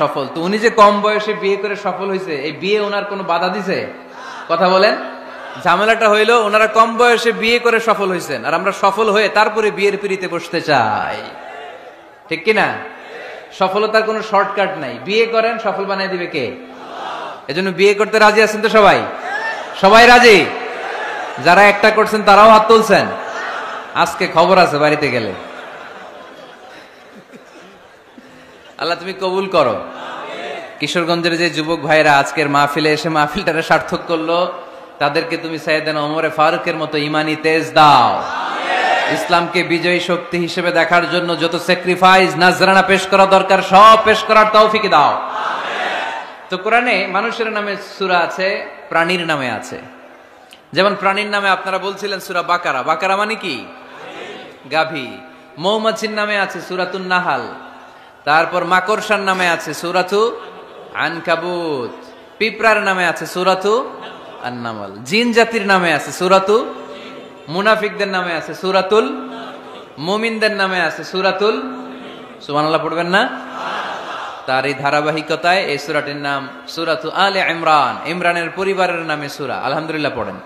সফল। তো উনি যে কম বয়সে বিয়ে করে সফল হয়েছে, এই বিয়ে ওনার কোনো বাধা দিছে? কথা বলেন। ঝামেলাটা হইলো ওনারা কম বয়সে বিয়ে করে সফল হয়েছেন, আর আমরা সফল হয়ে তারপরে বিয়ের পিড়িতে বসতে চাই, ঠিক কিনা? সফলতার কোনো শর্টকাট নাই। বিয়ে করেন, সফল বানিয়ে দিবে কে? এজন্য বিয়ে করতে রাজি আছেন তো সবাই? সবাই রাজি? যারা একটা করছেন তারাও হাত তুলছেন? আজকে খবর আছে বাড়িতে গেলে। আল্লাহ তুমি কবুল করো। কিশোরগঞ্জের যে যুবক ভাইরা আজকের মাহফিলে এসে মাহফিলটারে সার্থক করলো, তাদেরকে তুমি সাইয়েদনা ওমরে ফারুকের মতো ইমানি তেজ দাও। ইসলামকে বিজয়ী শক্তি হিসেবে দেখার জন্য যত স্যাক্রিফাইস নাজরানা পেশ করা দরকার সব পেশ করার তৌফিক দাও। তো কোরআনে মানুষের নামে সূরা আছে, প্রাণীর নামে আছে। যেমন প্রাণীর নামে আপনারা বলছিলেন সূরা বাকারা। বাকারা মানে কি? গাভী। মৌমাছির নামে আছে সূরাতুন নাহাল। তারপর মাকড়সার নামে আছে সূরাতু আনকাবুত। পিঁপড়ার নামে আছে সূরাতু আন-নামল। জিন জাতির নামে আছে সূরাতু, মুনাফিকদের নামে আছে সূরাতুল, মুমিনদের নামে আছে সূরাতুল। সুবহানাল্লাহ পড়বেন না? তার এই ধারাবাহিকতায় এই সূরাটির নাম সূরাতু আলে ইমরান। ইমরানের পরিবারের নামে সূরা। আলহামদুলিল্লাহ পড়েন।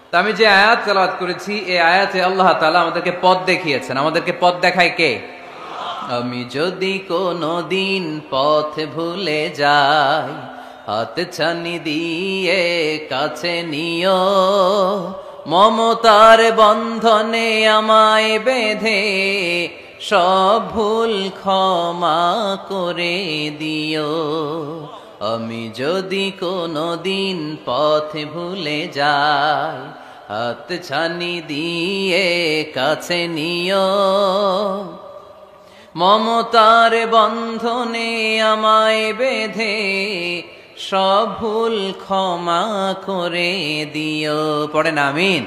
তো আমি যে আয়াত তেলাওয়াত করেছি, এই আয়াতে আল্লাহ তাআলা আমাদেরকে পথ দেখিয়েছেন। আমাদেরকে পথ দেখায় কে? আমি যদি কোনো দিন পথ ভুলে যাই, হাত ছানি দিয়ে কাছে নিও, মমতার বন্ধনে আমায় বেঁধে সব ভুল ক্ষমা করে দিও। আমি যদি কোনো দিন পথ ভুলে যাই, হাত ছানি দিয়ে কাছে নিও, মমতার বন্ধনে আমায় বেঁধে সব ভুল ক্ষমা করে দিও। পড়েন আমিন।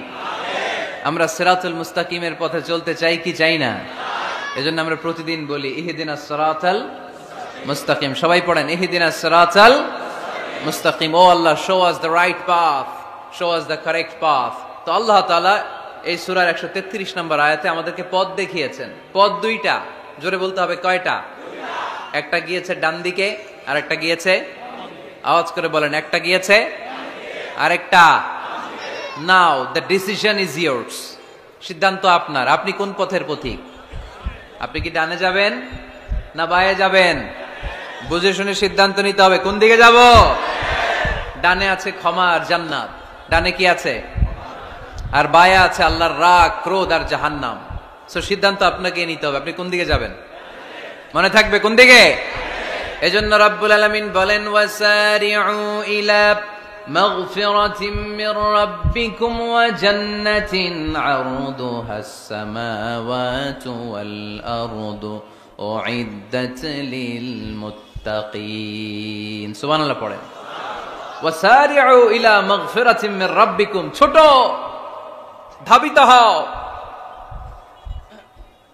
আমরা সিরাতুল মুস্তাকিমের পথে চলতে চাই কি চাই না? এজন্য আমরা প্রতিদিন বলি ইহদিনাস সিরাতাল মুস্তাকিম। সবাই পড়েন ইহদিনাস সিরাতাল মুস্তাকিম। ও Allah, show us the right path, show us the correct path. তো আল্লাহ তাআলা এই সূরার 133 নম্বর আয়াতে আমাদেরকে পথ দেখিয়েছেন। পথ দুইটা, জোরে বলতে হবে কয়টা? একটা গিয়েছে ডান দিকে আর একটা গিয়েছে, আওয়াজ করে বলেন, একটা গিয়েছে আরেকটা। নাও দ্য ডিসিশন ইজ ইয়ার্স। সিদ্ধান্ত আপনার। আপনি কোন পথের পথিক? আপনি কি ডানে যাবেন না বায়ে যাবেন? বুঝে শুনে সিদ্ধান্ত নিতে হবে। কোন দিকে যাব? ডানে আছে ক্ষমা আর জান্নাত। ডানে কি আছে? আর বায়ে আছে আল্লাহর রাগ, ক্রোধ আর জাহান্নাম। সো সিদ্ধান্ত আপনাকে নিতে হবে, আপনি কোন দিকে যাবেন। মনে থাকবে কোন দিকে। এজন্য রাব্বুল আলামিন বলেন ওয়াসারিউ ইলা মাগফিরাতিম মির রাব্বিকুম ওয়া জান্নাতিন আরদুহাস সামাওয়াতু ওয়াল আরদু উইদ্দাত লিল মুত্তাকিন। সুবহানাল্লাহ পড়েন। ওয়াসারিউ ইলা মাগফিরাতিম মির রাব্বিকুম। ছোট, ধাবিত হও,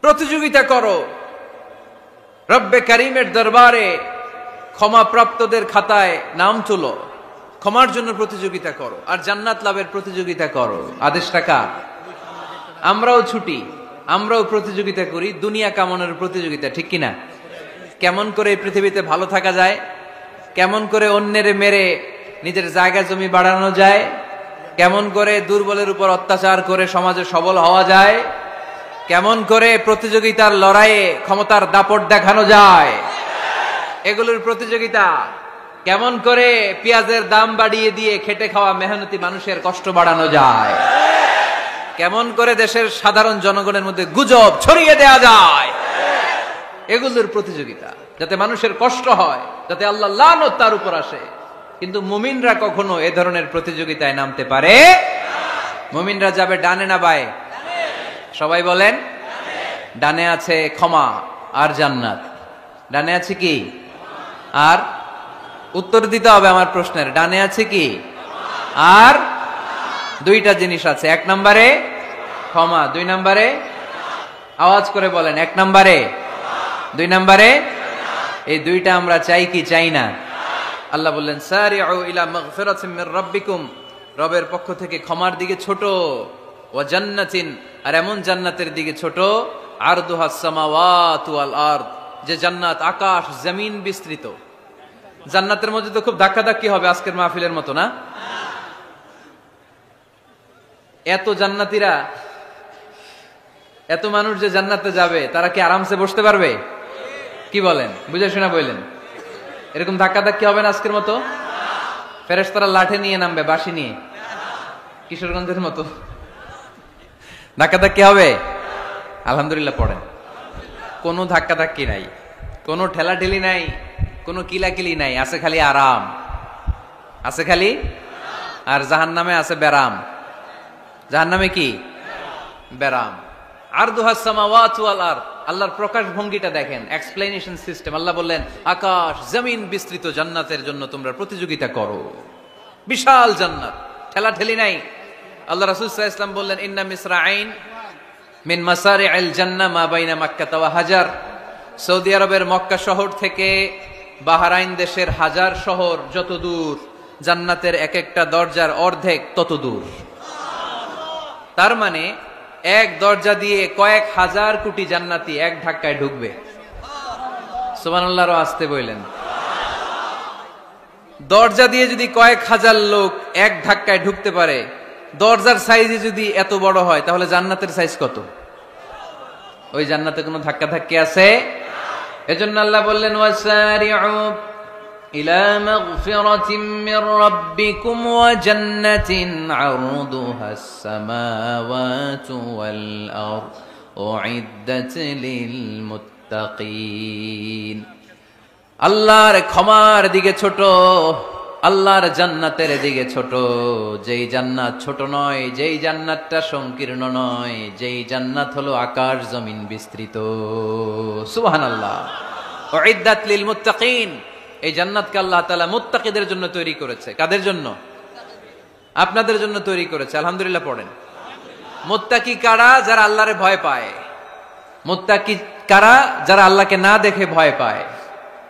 প্রতিযোগিতা করো রব্বে কারীমের দরবারে, ক্ষমাপ্রাপ্তদের খাতায় নাম তুলো, ক্ষমার জন্য প্রতিযোগিতা করো আর জান্নাত লাভের প্রতিযোগিতা করো। আদেশটা কার? আমরাও ছুটি, আমরাও প্রতিযোগিতা করি, দুনিয়া কামানোর প্রতিযোগিতা, ঠিক কিনা? কেমন করে এই পৃথিবীতে ভালো থাকা যায়, কেমন করে অন্যের মেরে নিজের জায়গা জমি বাড়ানো যায়, কেমন করে দুর্বলের উপর অত্যাচার করে সমাজে সবল হওয়া যায়, কেমন করে প্রতিযোগিতার লড়াইয়ে ক্ষমতার দাপট দেখানো যায়, এগুলোর প্রতিযোগিতা। কেমন করে পেঁয়াজের দাম বাড়িয়ে দিয়ে খেটে খাওয়া মেহনতি মানুষের কষ্ট বাড়ানো যায়, কেমন করে দেশের সাধারণ জনগণের মধ্যে গুজব ছড়িয়ে দেয়া যায়, এগুলোর প্রতিযোগিতা, যাতে মানুষের কষ্ট হয়, যাতে আল্লাহ লানত তার উপর আসে। কিন্তু মুমিনরা কখনো এ ধরনের প্রতিযোগিতায় নামতে পারে। মুমিনরা যাবে ডানে না বায়ে? সবাই বলেন। ডানে আছে ক্ষমা আর জান্নাত। ডানে আছে কি? আর উত্তর দিতে হবে আমার প্রশ্নের। ডানে আছে কি? আর দুইটা জিনিস আছে। এক নম্বরে ক্ষমা, দুই নম্বরে আওয়াজ করে বলেন, এক নম্বরে, দুই নম্বরে। এই দুইটা আমরা চাই কি চাই না? আল্লাহ বললেন সারিউ ইলা মাগফিরাতিম মির রাব্বিকুম, রবের পক্ষ থেকে ক্ষমার দিকে ছোট, ওয়া জান্নাতিন, আর এমন জান্নাতের দিকে ছোট, আরদুহাস সামাওয়াতু ওয়াল আরদ, যে জান্নাত আকাশ জমিন বিস্তৃত। জান্নাতের মধ্যে তো খুব ধাক্কাধাক্কি হবে আজকের মাহফিলের মতো না? এত জান্নাতীরা, এত মানুষ যে জান্নাতে যাবে, তারা কি আরামসে বসতে পারবে? কি কি বলেন? বুঝে শোনা বললেন। এরকম ধাক্কা ধাক্কি হবে না আজকের মতো? ফেরেশতারা লাঠি নিয়ে নামবে, বাঁশি নিয়ে, কিশোরগঞ্জের মতো ধাক্কা ধাক্কি হবে? আলহামদুলিল্লাহ পড়েন। কোনো ধাক্কা ধাক্কি নাই, কোনো ঠেলাঠেলি নাই, কোনো কিলাকিলি নাই, আছে খালি আরাম, আছে খালি। আর জাহান্নামে আছে ব্যারাম। জাহান্নামে কি? ব্যারাম। আরদুহাস সামাওয়াতু ওয়াল আরদ, আল্লাহর প্রকাশ ভঙ্গিটা দেখেন, এক্সপ্লেনেশন সিস্টেম। আল্লাহ বললেন আকাশ জমিন বিস্তৃত জান্নাতের জন্য তোমরা প্রতিযোগিতা করো। বিশাল জান্নাত, ঠেলাঠেলি নাই। আল্লাহ রাসূল সাল্লাল্লাহু আলাইহি ওয়াসাল্লাম বললেন ইন্না মিসরাঈন মিন মাসারি'আল জান্নাহ মা বাইনা মাক্কা ওয়া হাজার। সৌদি আরবের মক্কা শহর থেকে বাহরাইন দেশের হাজার শহর যত দূর, জান্নাতের এক একটা দরজার অর্ধেক তত দূর। তার মানে এক দরজা দিয়ে কয়েক হাজার কোটি জান্নাতি এক ধাক্কায় ঢুকবে। সুবহানাল্লাহ আসতে বললেন। দরজা দিয়ে যদি কয়েক হাজার লোক এক ধাক্কায় ঢুকতে পারে, দরজার সাইজে যদি এত বড় হয়, তাহলে জান্নাতের সাইজ কত? ওই জান্নাতে কোনো ধাক্কা ধাক্কি আছে? এজন্য আল্লাহ বললেন ওয়াসারিউ ইলা মাগফিরাতিম মির রাব্বিকুম ওয়া জান্নাতিন আরদুহাস সামাওয়াতু ওয়াল আরদ উইদ্দাত লিল মুত্তাকিন। আল্লাহর ক্ষমার দিকে ছোট, আল্লাহর জান্নাতের দিকে ছোট। যেই জান্নাত ছোট নয়, যেই জান্নাতটা সংকীর্ণ নয়, যেই জান্নাত হলো আকাশ জমিন বিস্তৃত। সুবহানাল্লাহ। উইদ্দাত লিল মুত্তাকিন, এই জান্নাতকে আল্লাহ তাআলা মুত্তাকিদের জন্য তৈরি করেছে। কাদের জন্য? আপনাদের জন্য তৈরি করেছে। আলহামদুলিল্লাহ পড়েন। মুত্তাকি কারা? যারা আল্লাহরে ভয় পায়। মুত্তাকি কারা? যারা আল্লাহকে না দেখে ভয় পায়,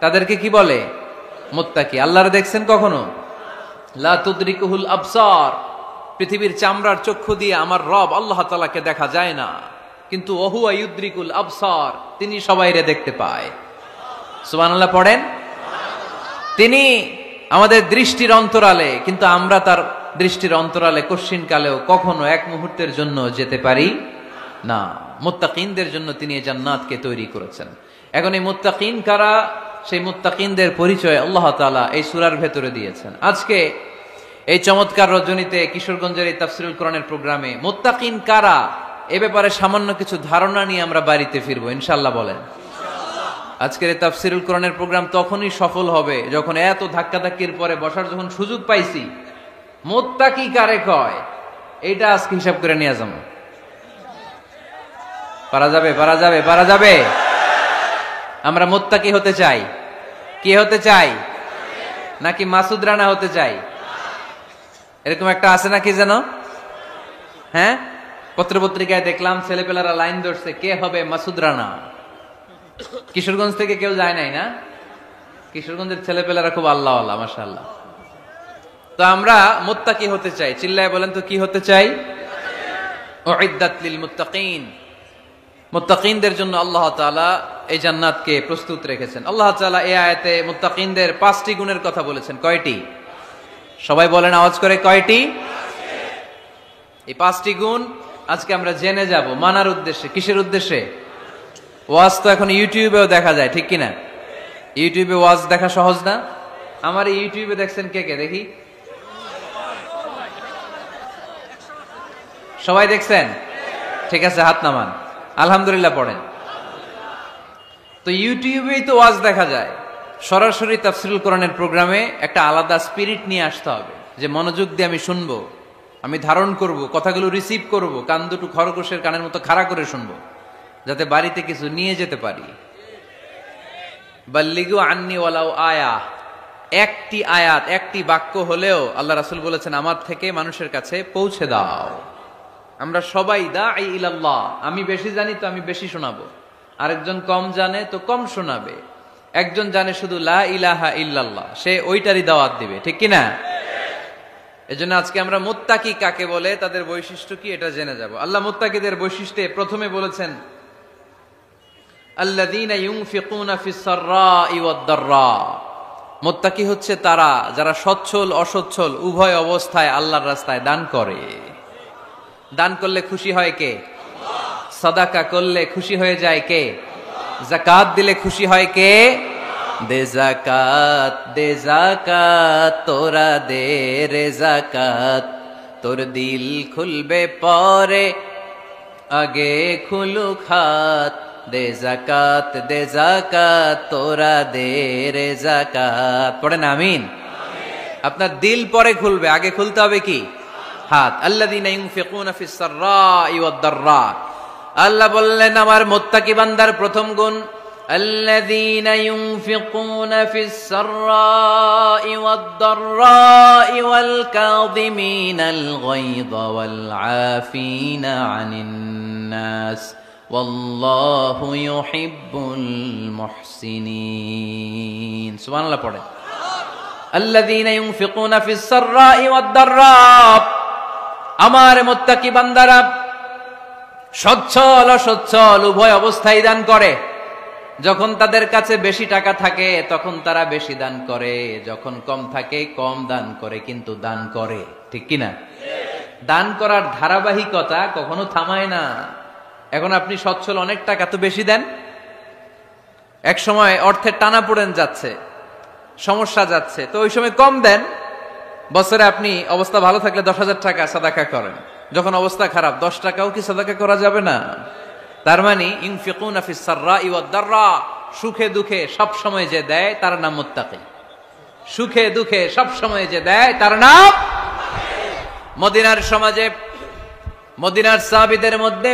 তাদেরকে কি বলে? মুত্তাকি। আল্লাহরে দেখছেন কখনো? লা তুদরিকুহুল আবসার, পৃথিবীর চামড়ার চক্ষু দিয়ে আমার রব আল্লাহ তাআলাকে দেখা যায় না, কিন্তু ওহুয়া ইউদরিকুল আবসার, তিনি সবাইরে দেখতে পায়। সুবহানাল্লাহ পড়েন। তিনি আমাদের দৃষ্টির অন্তরালে, কিন্তু আমরা তার দৃষ্টির অন্তরালে কশ্চিন কালেও কখনো এক মুহূর্তের জন্য যেতে পারি না। মুত্তাকিনদের জন্য তিনি এই জান্নাতকে তৈরি করেছেন। এখন এই মুত্তাকিন কারা? সেই মুত্তাকিনদের পরিচয় আল্লাহ তাআলা এই সূরার ভেতরে দিয়েছেন। আজকে এই চমৎকার রজনীতে কিশোরগঞ্জের এই তাফসীরুল কোরআনের প্রোগ্রামে মুত্তাকিন কারা এ ব্যাপারে সামান্য কিছু ধারণা নিয়ে আমরা বাড়িতে ফিরবো ইনশাআল্লাহ। বলেন। আজকের এই তাফসীরুল কোরআনের প্রোগ্রাম তখনই সফল হবে যখন এত ধাক্কাধাক্কির পরে বসার যখন সুযোগ পাইছি, মুত্তাকি কারে কয় এইটা আজকে হিসাব করে নিয়ে যাবো। পারা যাবে? পারা যাবে? পারা যাবে? আমরা মুত্তাকি হতে চাই। কি হতে চাই? নাকি মাসুদ রানা হতে চাই? এরকম একটা আছে নাকি যেন? হ্যাঁ, পত্রপত্রিকায় দেখলাম ছেলেপেলারা লাইন ধরছে, কে হবে মাসুদ রানা। কিশোরগঞ্জ থেকে কেউ যায় নাই না? কিশোরগঞ্জের ছেলেপেলারা খুব আল্লাহওয়ালা, মাশাআল্লাহ। তো আমরা মুত্তাকি হতে চাই। চিল্লায় বলেন তো কি হতে চাই? উইদ্দাত লিল মুত্তাকিন। মুত্তাকিনদের জন্য আল্লাহ তাআলা এই জান্নাতকে প্রস্তুত রেখেছেন। আল্লাহ তাআলা এই আয়াতে মুত্তাকিনদের 5টি গুণের কথা বলেছেন। কয়টি? সবাই বলেন আওয়াজ করে, কয়টি? এই 5টি গুণ আজকে আমরা জেনে যাব মানার উদ্দেশ্যে। কিসের উদ্দেশ্যে? ওয়াজ তো এখন ইউটিউবেও দেখা যায়, ঠিক কিনা? ইউটিউবে ওয়াজ দেখা সহজ না? আমার ইউটিউবে দেখছেন কে কে? দেখি, সবাই দেখছেন? ঠিক আছে, হাত নামান। আলহামদুলিল্লাহ পড়েন। তো ইউটিউবেই তো ওয়াজ দেখা যায়। সরাসরি তাফসীরুল কোরআনের প্রোগ্রামে একটা আলাদা স্পিরিট নিয়ে আসতে হবে, যে মনোযোগ দিয়ে আমি শুনবো, আমি ধারণ করব, কথাগুলো রিসিভ করব, কান দুটো খরগোশের কানের মতো খাড়া করে শুনবো, যাতে বাড়িতে কিছু নিয়ে যেতে পারি। বাল্লিগু আন্নি ওয়ালাউ আয়া, একটি আয়াত, একটি বাক্য হলেও আল্লাহ রাসূল বলেছেন আমার থেকে মানুষের কাছে পৌঁছে দাও। আমরা সবাই দাঈ ইলাল্লাহ, আমি বেশি জানি তো আমি বেশি শোনাবো, আরেকজন কম জানে তো কম শোনাবে, একজন জানে শুধু লা ইলাহা ইল্লাল্লাহ, সে ওইটারই দাওয়াত দিবে, ঠিক কিনা? এজন্য আজকে আমরা মুত্তাকি কাকে বলে, তাদের বৈশিষ্ট্য কি, এটা জেনে যাব। আল্লাহ মুত্তাকিদের বৈশিষ্ট্যে প্রথমে বলেছেন আল্লাযীনা ইউনফিকুনা ফিস সাররাই ওয়াদ দাররা। মুত্তাকি হচ্ছে তারা যারা সচ্ছল অসচ্ছল উভয় অবস্থায় আল্লাহর রাস্তায় দান করে। দান করলে খুশি হয় কে? সাদাকা করলে খুশি হয়ে যায় কে? যাকাত দিলে খুশি হয় কে? দে যাকাত তোরা দে রে যাকাত, তোর দিল খুলবে পরে আগে খুলুক হাত। দে যাকাত তোরা দে রে যাকাত। পড়েন আমিন। আপনার দিল পরে খুলবে, আগে খুলতে হবে কি? হাত। আল্লাযীনা ইউনফিকুনা ফিস সাররাই ওয়াদ দাররা। আল্লাহ বললেন আমার মুত্তাকি বান্দার প্রথম গুণ, আল্লাযীনা ইউনফিকুনা ফিস সাররাই ওয়াদ দাররাই ওয়াল কাযিমিনাল গায়যা ওয়াল আফিনা আনিন নাস ওয়াল্লাহু ইউহিব্বুল মুহসিনিন। সুবহানাল্লাহ পড়ে। আল্লাযীনা ইউনফিকুনা ফিস সাররাই ওয়াদ দাররা, আমার মুত্তাকি বান্দারা সচ্ছল অসচ্ছল উভয় অবস্থায় দান করে। যখন তাদের কাছে বেশি টাকা থাকে তখন তারা বেশি দান করে, যখন কম থাকে কম দান করে, কিন্তু দান করে। ঠিক কিনা? দান করার ধারাবাহিকতা কখনো থামায় না। এখন আপনি সচ্ছল, অনেক টাকা তো বেশি দেন, এক সময় অর্থের টানাপোড়েন যাচ্ছে, সমস্যা যাচ্ছে, তো ওই সময় কম দেন। বছরে আপনি অবস্থা ভালো থাকলে 10,000 টাকা সাদাকা করেন, যখন অবস্থা খারাপ 10 টাকাও কি সাদাকা করা যাবে না? তার মানে ইউনফিকুনা ফিস সাররাই ওয়াদ দাররা, সুখে দুঃখে সব সময় যে দেয় তার নাম মুত্তাকি। সুখে দুঃখে সব সময় যে দেয় তার নাম। মদিনার সমাজে, মদিনার সাহাবীদের মধ্যে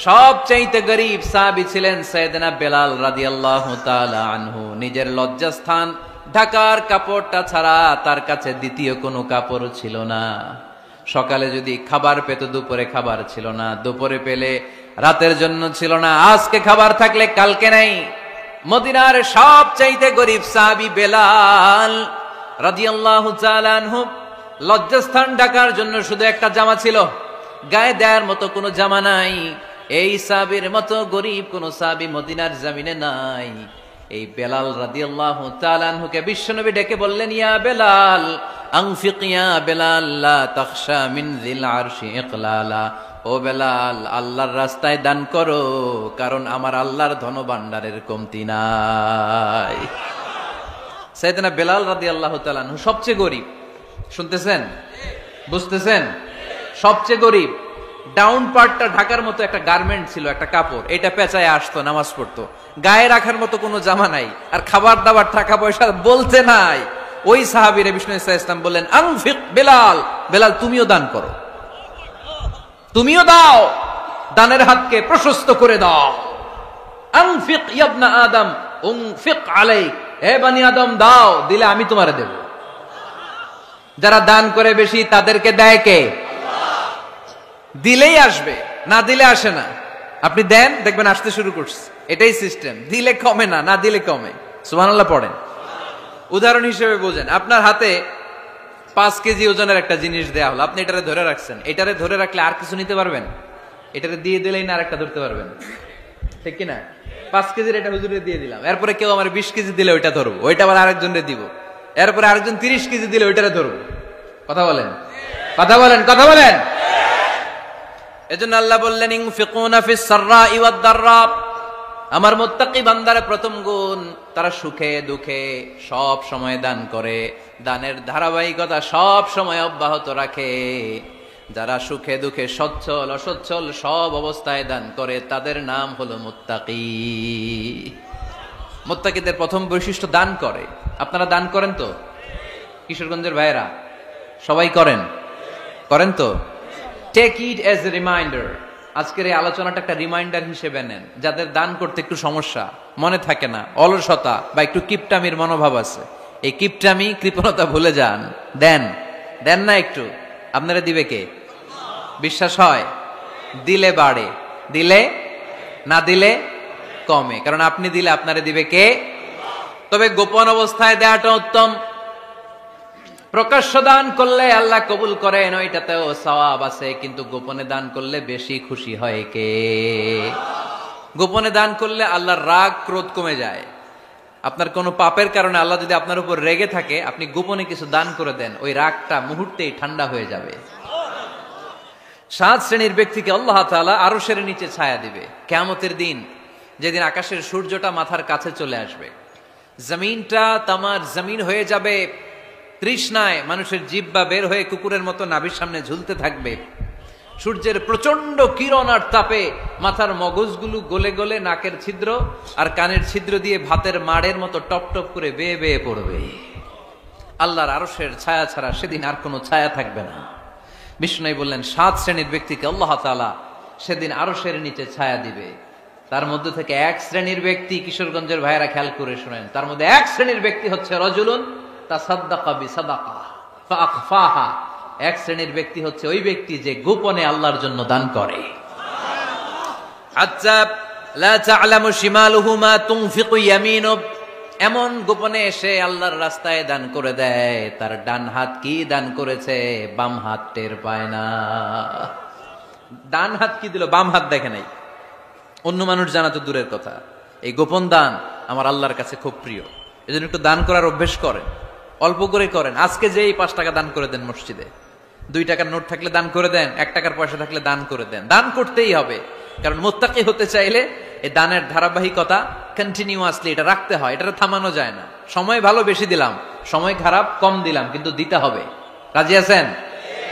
সবচাইতে গরীব সাহাবী ছিলেন সাইয়েদনা বেলাল রাদিয়াল্লাহু তাআলা আনহু। নিজের লজ্জাস্থান ঢাকার কাপড়টা ছাড়া তার কাছে দ্বিতীয় কোনো কাপড় ছিল না। সকালে যদি খাবার পেত, দুপুরে খাবার ছিল না, দুপুরে পেলে রাতের জন্য ছিল না, আজকে খাবার থাকলে কালকে নাই। মদিনার সবচাইতে গরীব সাহাবী বেলাল রাদিয়াল্লাহু তাআলা আনহু, লজ্জাস্থান ঢাকার জন্য শুধু একটা জামা ছিল, গায়ে দেওয়ার মতো কোনো জামা নাই। এই সাহাবীর মতো গরীব কোন সাহাবী মদিনার জমিনে নাই। এই বেলাল রাদিয়াল্লাহু তাআলা আনহুকে বিশ্বনবী ডেকে বললেন, ইয়া বেলাল আনফিক ইয়া বেলাল লা তাখশা মিন যিল আরশি ইকলালা। ও বেলাল, আল্লাহর রাস্তায় দান করো, কারণ আমার আল্লাহর ধনভাণ্ডারের কমতি নাই। সাইয়েদনা বেলাল রাদিয়াল্লাহু তাআলা আনহু সবচেয়ে গরীব। শুনতেছেন? বুঝতেছেন? সবচেয়ে গরীব। ডাউন পার্টটা ঢাকার মতো একটা গার্মেন্ট ছিল, একটা কাপড়, এটা পেঁচায় আসতো, নামাজ পড়তো, গায়ে রাখার মতো কোনো জামা নাই, আর খাবার দাবার টাকা পয়সা বলতে নাই। ওই সাহাবীরে বিষ্ণু ইসলাম বললেন, আনফিক বেলাল, বেলাল তুমিও দান করো, তুমিও দাও, দানের হাতকে প্রশস্ত করে দাও। আনফিক ইবনা আদম উনফিক আলাইক, হে বনি আদম দাও, দিলে আমি তোমারে দেব। যারা দান করে বেশি তাদেরকে দেয় কে? দিলেই আসবে, না দিলে আসে না। আপনি দেন, দেখবেন আসতে শুরু করছে। এটাই সিস্টেম। দিলে কমে না, না দিলে কমে। সুবহানাল্লাহ পড়েন। উদাহরণ হিসেবে বোঝেন, আপনার হাতে 5 কেজি ওজনের একটা জিনিস দেয়া হলো, আপনি এটারে ধরে রাখছেন। এটারে ধরে রাখলে আর কিছু নিতে পারবেন? এটারে দিয়ে দিলেই না আরেকটা ধরতে পারবেন, ঠিক কিনা? 5 কেজির এটা হুজুরে দিয়ে দিলাম, এরপরে কেউ আমার 20 কেজি দিলে ওইটা ধরবো, ওইটা আবার আরেকজনরে দিব, এরপরে আরেকজন 30 কেজি দিলে ওইটারে ধরবো। কথা বলেন, কথা বলেন, কথা বলেন। এজন্য আল্লাহ বললেন, ইনফিকুনা ফিস সাররাই ওয়াদ দাররা, আমার মুত্তাকি বান্দার প্রথম গুণ, তারা সুখে দুঃখে সব সময় দান করে, দানের ধারাবাহিকতা সব সময় অব্যাহত রাখে। যারা সুখে দুঃখে সচ্ছল অসচ্ছল সব অবস্থায় দান করে, তাদের নাম হলো মুত্তাকি। মুত্তাকিদের প্রথম বৈশিষ্ট্য দান করে। আপনারা দান করেন তো? কিশোরগঞ্জের ভাইয়েরা সবাই করেন? করেন তো? Take it as a reminder. আজকের এই আলোচনাটা একটা রিমাইন্ডার হিসেবে নেন। যাদের দান করতে একটু সমস্যা, মনে থাকে না, অলসতা বা একটু কিপটামির মনোভাব আছে, এই কিপটামি কৃপণতা ভুলে যান, দেন। দেন না একটু, আপনারা দিবে কে? বিশ্বাস হয়? দিলে বাড়ে, দিলে না দিলে কমে, কারণ আপনি দিলে আপনারে দিবে কে? তবে গোপন অবস্থায় দেওয়াটা উত্তম। প্রকাশ্য দান করলে আল্লাহ কবুল করেন, ওইটাতেও সওয়াব আছে, কিন্তু গোপনে দান করলে বেশি খুশি হয় কে? গোপনে দান করলে আল্লাহর রাগ ক্রোধ কমে যায়। আপনার কোনো পাপের কারণে আল্লাহ যদি আপনার উপর রেগে থাকে, আপনি গোপনে কিছু দান করে দেন, ওই রাগটা মুহূর্তেই ঠান্ডা হয়ে যাবে। 7 শ্রেণীর ব্যক্তিকে আল্লাহ তাআলা আরশের নিচে ছায়া দিবে কিয়ামতের দিন। যেদিন আকাশের সূর্যটা মাথার কাছে চলে আসবে, জমিনটা তামার জমিন হয়ে যাবে, তৃষ্ণায় মানুষের জিহ্বা বের হয়ে কুকুরের মতো নাভির সামনে ঝুলতে থাকবে, সূর্যের প্রচন্ড কিরণ আর তাপে মাথার মগজগুলো গলে গলে নাকের ছিদ্র আর কানের ছিদ্র দিয়ে ভাতের মাড়ের মতো টপ টপ করে বেয়ে বেয়ে পড়বে। আল্লাহর আরশের ছায়া ছাড়া সেদিন আর কোনো ছায়া থাকবে না। বিষ্ণু বললেন 7 শ্রেণীর ব্যক্তিকে আল্লাহ তাআলা সেদিন আরশের নিচে ছায়া দিবে। তার মধ্যে থেকে 1 শ্রেণীর ব্যক্তি, কিশোরগঞ্জের ভাইয়েরা খেয়াল করে শুনেন, তার মধ্যে 1 শ্রেণীর ব্যক্তি হচ্ছে রাজুলুন তাসাদ্দাকা বিসাদাকা ফাআখফাহা। 1 শ্রেণীর ব্যক্তি হচ্ছে ওই ব্যক্তি যে গোপনে আল্লাহর জন্য দান করে। আচ্ছা, লা তা'লামু শিমালুহু মা তুনফিকু ইয়ামিনু, এমন গোপনে এসে আল্লাহর রাস্তায় দান করে দেয়, তার ডান হাত কি দান করেছে বাম হাত টের পায় না। ডান হাত কি দিল বাম হাত দেখে নাই, অন্য মানুষ জানা তো দূরের কথা। এই গোপন দান আমার আল্লাহর কাছে খুব প্রিয়, এজন্য একটু দান করার অভ্যেস করেন, অল্প করে করেন। আজকে যে এই 5 টাকা দান করে দেন মসজিদে, 2 টাকার নোট থাকলে দান করে দেন, 1 টাকার পয়সা থাকলে দান করে দেন। দান করতেই হবে, কারণ মুত্তাকি হতে চাইলে এই দানের ধারাবাহিকতা কন্টিনিউয়াসলি এটা রাখতে হয়, এটা থামানো যায় না। সময় ভালো বেশি দিলাম, সময় খারাপ কম দিলাম, কিন্তু দিতে হবে। রাজি আছেন?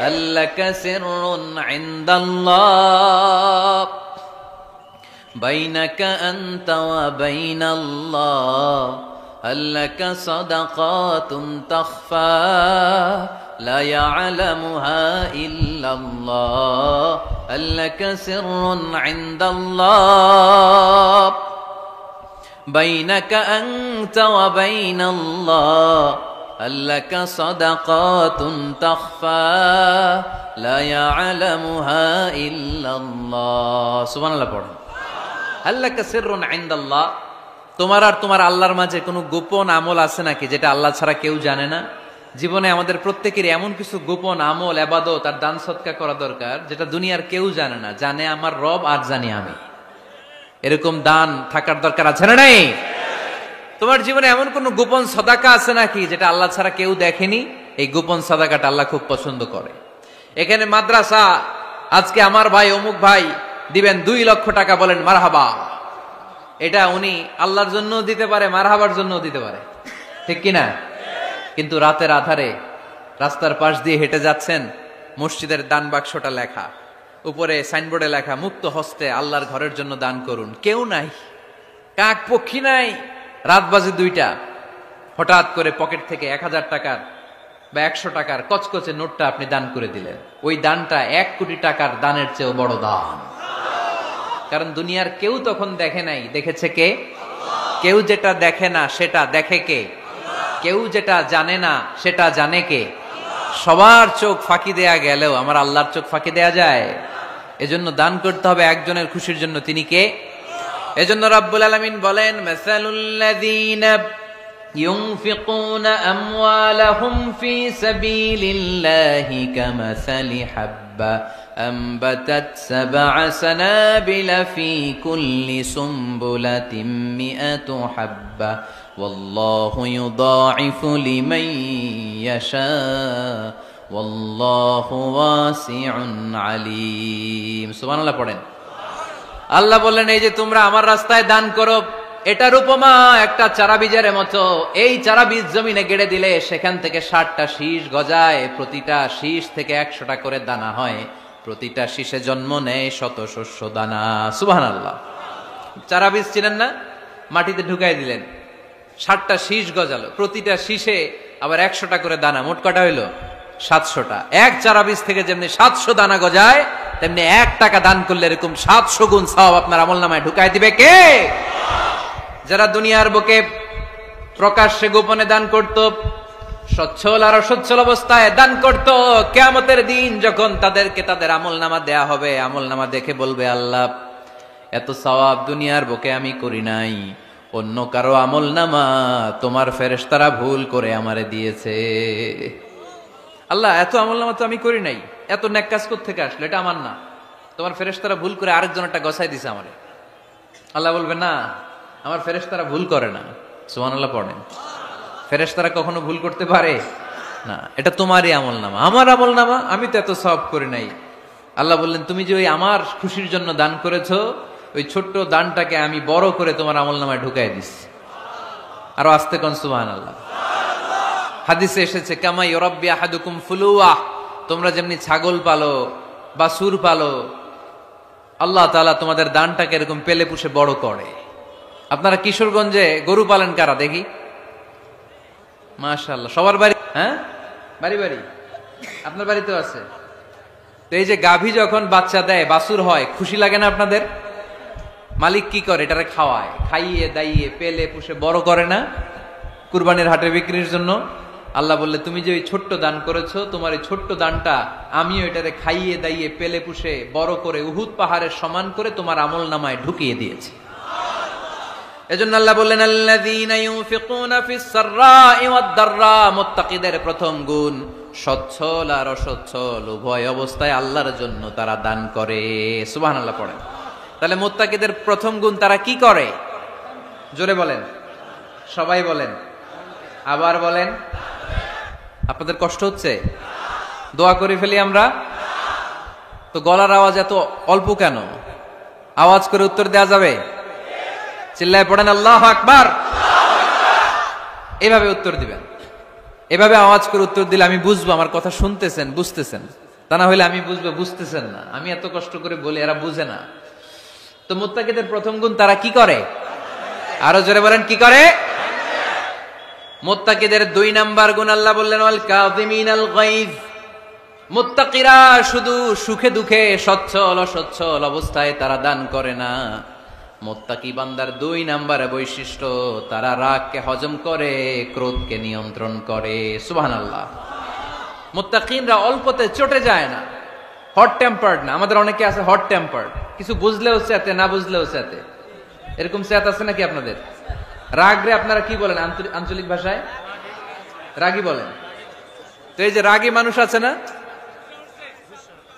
আল্লাকা সিররুন ইনদাল্লাহ বাইনাকা আনতা ওয়া বাইনাল্লাহ, আল্লাকা সাদাকাতুন তাখফা লা ইয়ালামুহা ইল্লাল্লাহ, আল্লাকা সিররুন ইনদাল্লাহ বাইনাকা আনতা ওয়া বাইনাল্লাহ, আল্লাকা সাদাকাতুন তাখফা লা ইয়ালামুহা ইল্লাল্লাহ। সুবহানাল্লাহ পড়ুন। আল্লাকা সিররুন ইনদাল্লাহ, তোমার আর তোমার আল্লাহর মাঝে কোনো গোপন আমল আছে নাকি যেটা আল্লাহ ছাড়া কেউ জানে না? জীবনে আমাদের প্রত্যেকেরই এমন কিছু গোপন আমল, ইবাদত আর দান সদকা করা দরকার যেটা দুনিয়ার কেউ জানে না, জানে আমার রব আর জানি আমি। এরকম দান থাকার দরকার আছে না নাই? তোমার জীবনে এমন কোন গোপন সাদাকা আছে নাকি যেটা আল্লাহ ছাড়া কেউ দেখেনি? এই গোপন সাদাকাটা আল্লাহ খুব পছন্দ করে। এখানে মাদ্রাসা, আজকে আমার ভাই অমুক ভাই দিবেন 2 লক্ষ টাকা, বলেন মারহাবা। এটা উনি আল্লাহর জন্য দিতে পারে, মারহাবার জন্য দিতে পারে, ঠিক কিনা? কিন্তু রাতের আধারে রাস্তার পাশ দিয়ে হেঁটে যাচ্ছেন, মসজিদের দান বাক্সটা লেখা, উপরে সাইনবোর্ডে লেখা মুক্ত হস্তে আল্লাহর ঘরের জন্য দান করুন। কেউ নাই, কাক পক্ষী নাই, রাত বাজে 2টা, হঠাৎ করে পকেট থেকে 1000 টাকার বা 100 টাকার কচকচে নোটটা আপনি দান করে দিলেন। ওই দানটা 1 কোটি টাকার দানের চেয়েও বড় দান। কারণ দুনিয়ার কেউ তখন দেখে নাই, দেখেছে কে? কেউ যেটা দেখে না সেটা দেখে কে? কেউ যেটা জানে না সেটা জানে কে? সবার চোখ ফাঁকি দেয়া গেলেও আমার আল্লাহর চোখ ফাঁকি দেয়া যায়? এজন্য দান করতে হবে একজনের খুশির জন্য, তিনি কে? এজন্য রাব্বুল আলামিন বলেন, মাসালুল্লাযীনা ইউনফিকুনা আমওয়ালাহুম ফি সাবিলিল্লাহি কামাসালি হাব্বা أنبتت 7 سنابل في كل سنبلة 100 حبة والله يضاعف لمن يشاء والله واسع عليم। সুবহানাল্লাহ পড়েন। আল্লাহ বললেন, এই যে তোমরা আমার রাস্তায় দান করো, এটার উপমা একটা চারা বীজের মতো। এই চারা বীজ জমিনে গেড়ে দিলে সেখান থেকে 60টা শীষ গজায়, প্রতিটা শীষ থেকে 100টা করে দানা হয়, প্রতিটা শীষে জন্ম নেয় 100 শস্য দানা। সুবহানাল্লাহ। চারা বীজ ছিলেন না, মাটিতে ঢুকাই দিলেন, 60টা শীষ গজালো, প্রতিটা শীষে আবার 100টা করে দানা, মোট কটা হইলো? 700টা। এক চারা বীজ থেকে যেমনি 700 দানা গজায়, তেমনি 1 টাকা দান করলে এরকম 700 গুণ সওয়াব আপনার আমলনামায় ঢুকাই দিবে কে? যারা দুনিয়ার বুকে প্রকাশ্যে গোপনে দান করত, সচ্ছল আর অসচ্ছল অবস্থায় দান করত, কিয়ামতের দিন যখন তাদেরকে তাদের আমলনামা দেয়া হবে, আমলনামা দেখে বলবে, আল্লাহ এত সওয়াব দুনিয়ার বুকে আমি করি নাই, অন্য কারো আমলনামা তোমার ফেরেশতারা ভুল করে আমারে দিয়েছে। আল্লাহ এত আমলনামা তো আমি করি নাই, এত নেক কাজ কোত্থেকে আসলো? এটা আমার না, তোমার ফেরেশতারা ভুল করে আরেকজনেরটা গছাই দিছে আমারে। আল্লাহ বলবে, না, আমার ফেরেশতারা ভুল করে না। সুবহানাল্লাহ পড়েন। ফেরেশতারা কখনো ভুল করতে পারে না, এটা তোমারই আমলনামা, আমার আমলনামা, আমি তো এত সওয়াব করি নাই। আল্লাহ বললেন, তুমি যে ওই আমার খুশির জন্য দান করেছো, ওই ছোট্ট দানটাকে আমি বড় করে তোমার আমলনামায় ঢুকাই দিচ্ছি। আরো আস্তে কোন সুবহানাল্লাহ। হাদিসে এসেছে কামা ইউরাব্বি আহাদুকুম ফুলুয়া, তোমরা যেমনি ছাগল পালো বা সুর পালো, আল্লাহ তাআলা তোমাদের দানটাকে এরকম পেলে পুষে বড় করে। আপনারা কিশোরগঞ্জে গরু পালেন কারা দেখি? মাশাআল্লাহ, সবার বাড়ি? হ্যাঁ, বাড়ি বাড়ি। আপনার বাড়িতেও আছে। তো এই যে গাভী যখন বাচ্চা দেয়, বাছুর হয়, খুশি লাগে না আপনাদের? মালিক কি করে? এটারে খাওয়ায়, খাইয়ে দাইয়ে পেলে পুষে বড় করে না কুরবানির হাটে বিক্রির জন্য। আল্লাহ বললে তুমি যে ওই ছোট্ট দান করেছো, তোমার এই ছোট্ট দানটা আমিও এটারে খাইয়ে দাইয়ে পেলে পুষে বড় করে উহুদ পাহাড়ের সমান করে তোমার আমল নামায় ঢুকিয়ে দিয়েছি। এজন্য আল্লাহ বললেন আল্লাযীনা ইউনফিকুনা ফিস সাররাই ওয়াদ দাররা, মুত্তাকিদের প্রথম গুণ সচ্ছল আর অসচ্ছল উভয় অবস্থায় আল্লাহর জন্য তারা দান করে। সুবহানাল্লাহ পড়েন। তাহলে মুত্তাকিদের প্রথম গুণ তারা কি করে? জোরে বলেন, সবাই বলেন, আবার বলেন। আপনাদের কষ্ট হচ্ছে? দোয়া করে ফেলি আমরা তো। গলার আওয়াজ এত অল্প কেন? আওয়াজ করে উত্তর দেওয়া যাবে? চিল্লায় পড়েন আল্লাহু আকবার। এভাবে উত্তর দিবেন, এভাবে আওয়াজ করে উত্তর দিলে আমি বুঝবো আমার কথা শুনতেছেন, বুঝতেছেন। তা না হলে আমি বুঝবো বুঝতেছেন না। আমি এত কষ্ট করে বলি, এরা বুঝে না। তো মুত্তাকিদের প্রথম গুণ তারা কি করে? আরো জোরে বলেন, কি করে? মুত্তাকিদের 2 নাম্বার গুণ আল্লাহ বললেন ওয়াল কাযিমিনাল গায়জ। মুত্তাকিরা শুধু সুখে দুঃখে সচ্ছল অসচ্ছল অবস্থায় তারা দান করে না। মুত্তাকি বান্দার 2 নাম্বার বৈশিষ্ট্য, তারা রাগকে হজম করে, ক্রোধকে নিয়ন্ত্রণ করে। সুবহানাল্লাহ। মুত্তাকিনরা অল্পতে চটে যায় না, হট টেম্পার্ড না। আমাদের অনেকে আছে হট টেম্পার্ড, কিছু বুঝলেও চেতে, না বুঝলেও চেতে। এরকম চেত আছে নাকি আপনাদের? রাগরে আপনারা কি বলেন আঞ্চলিক ভাষায়? রাগী বলেন। তো এই যে রাগী মানুষ আছে না,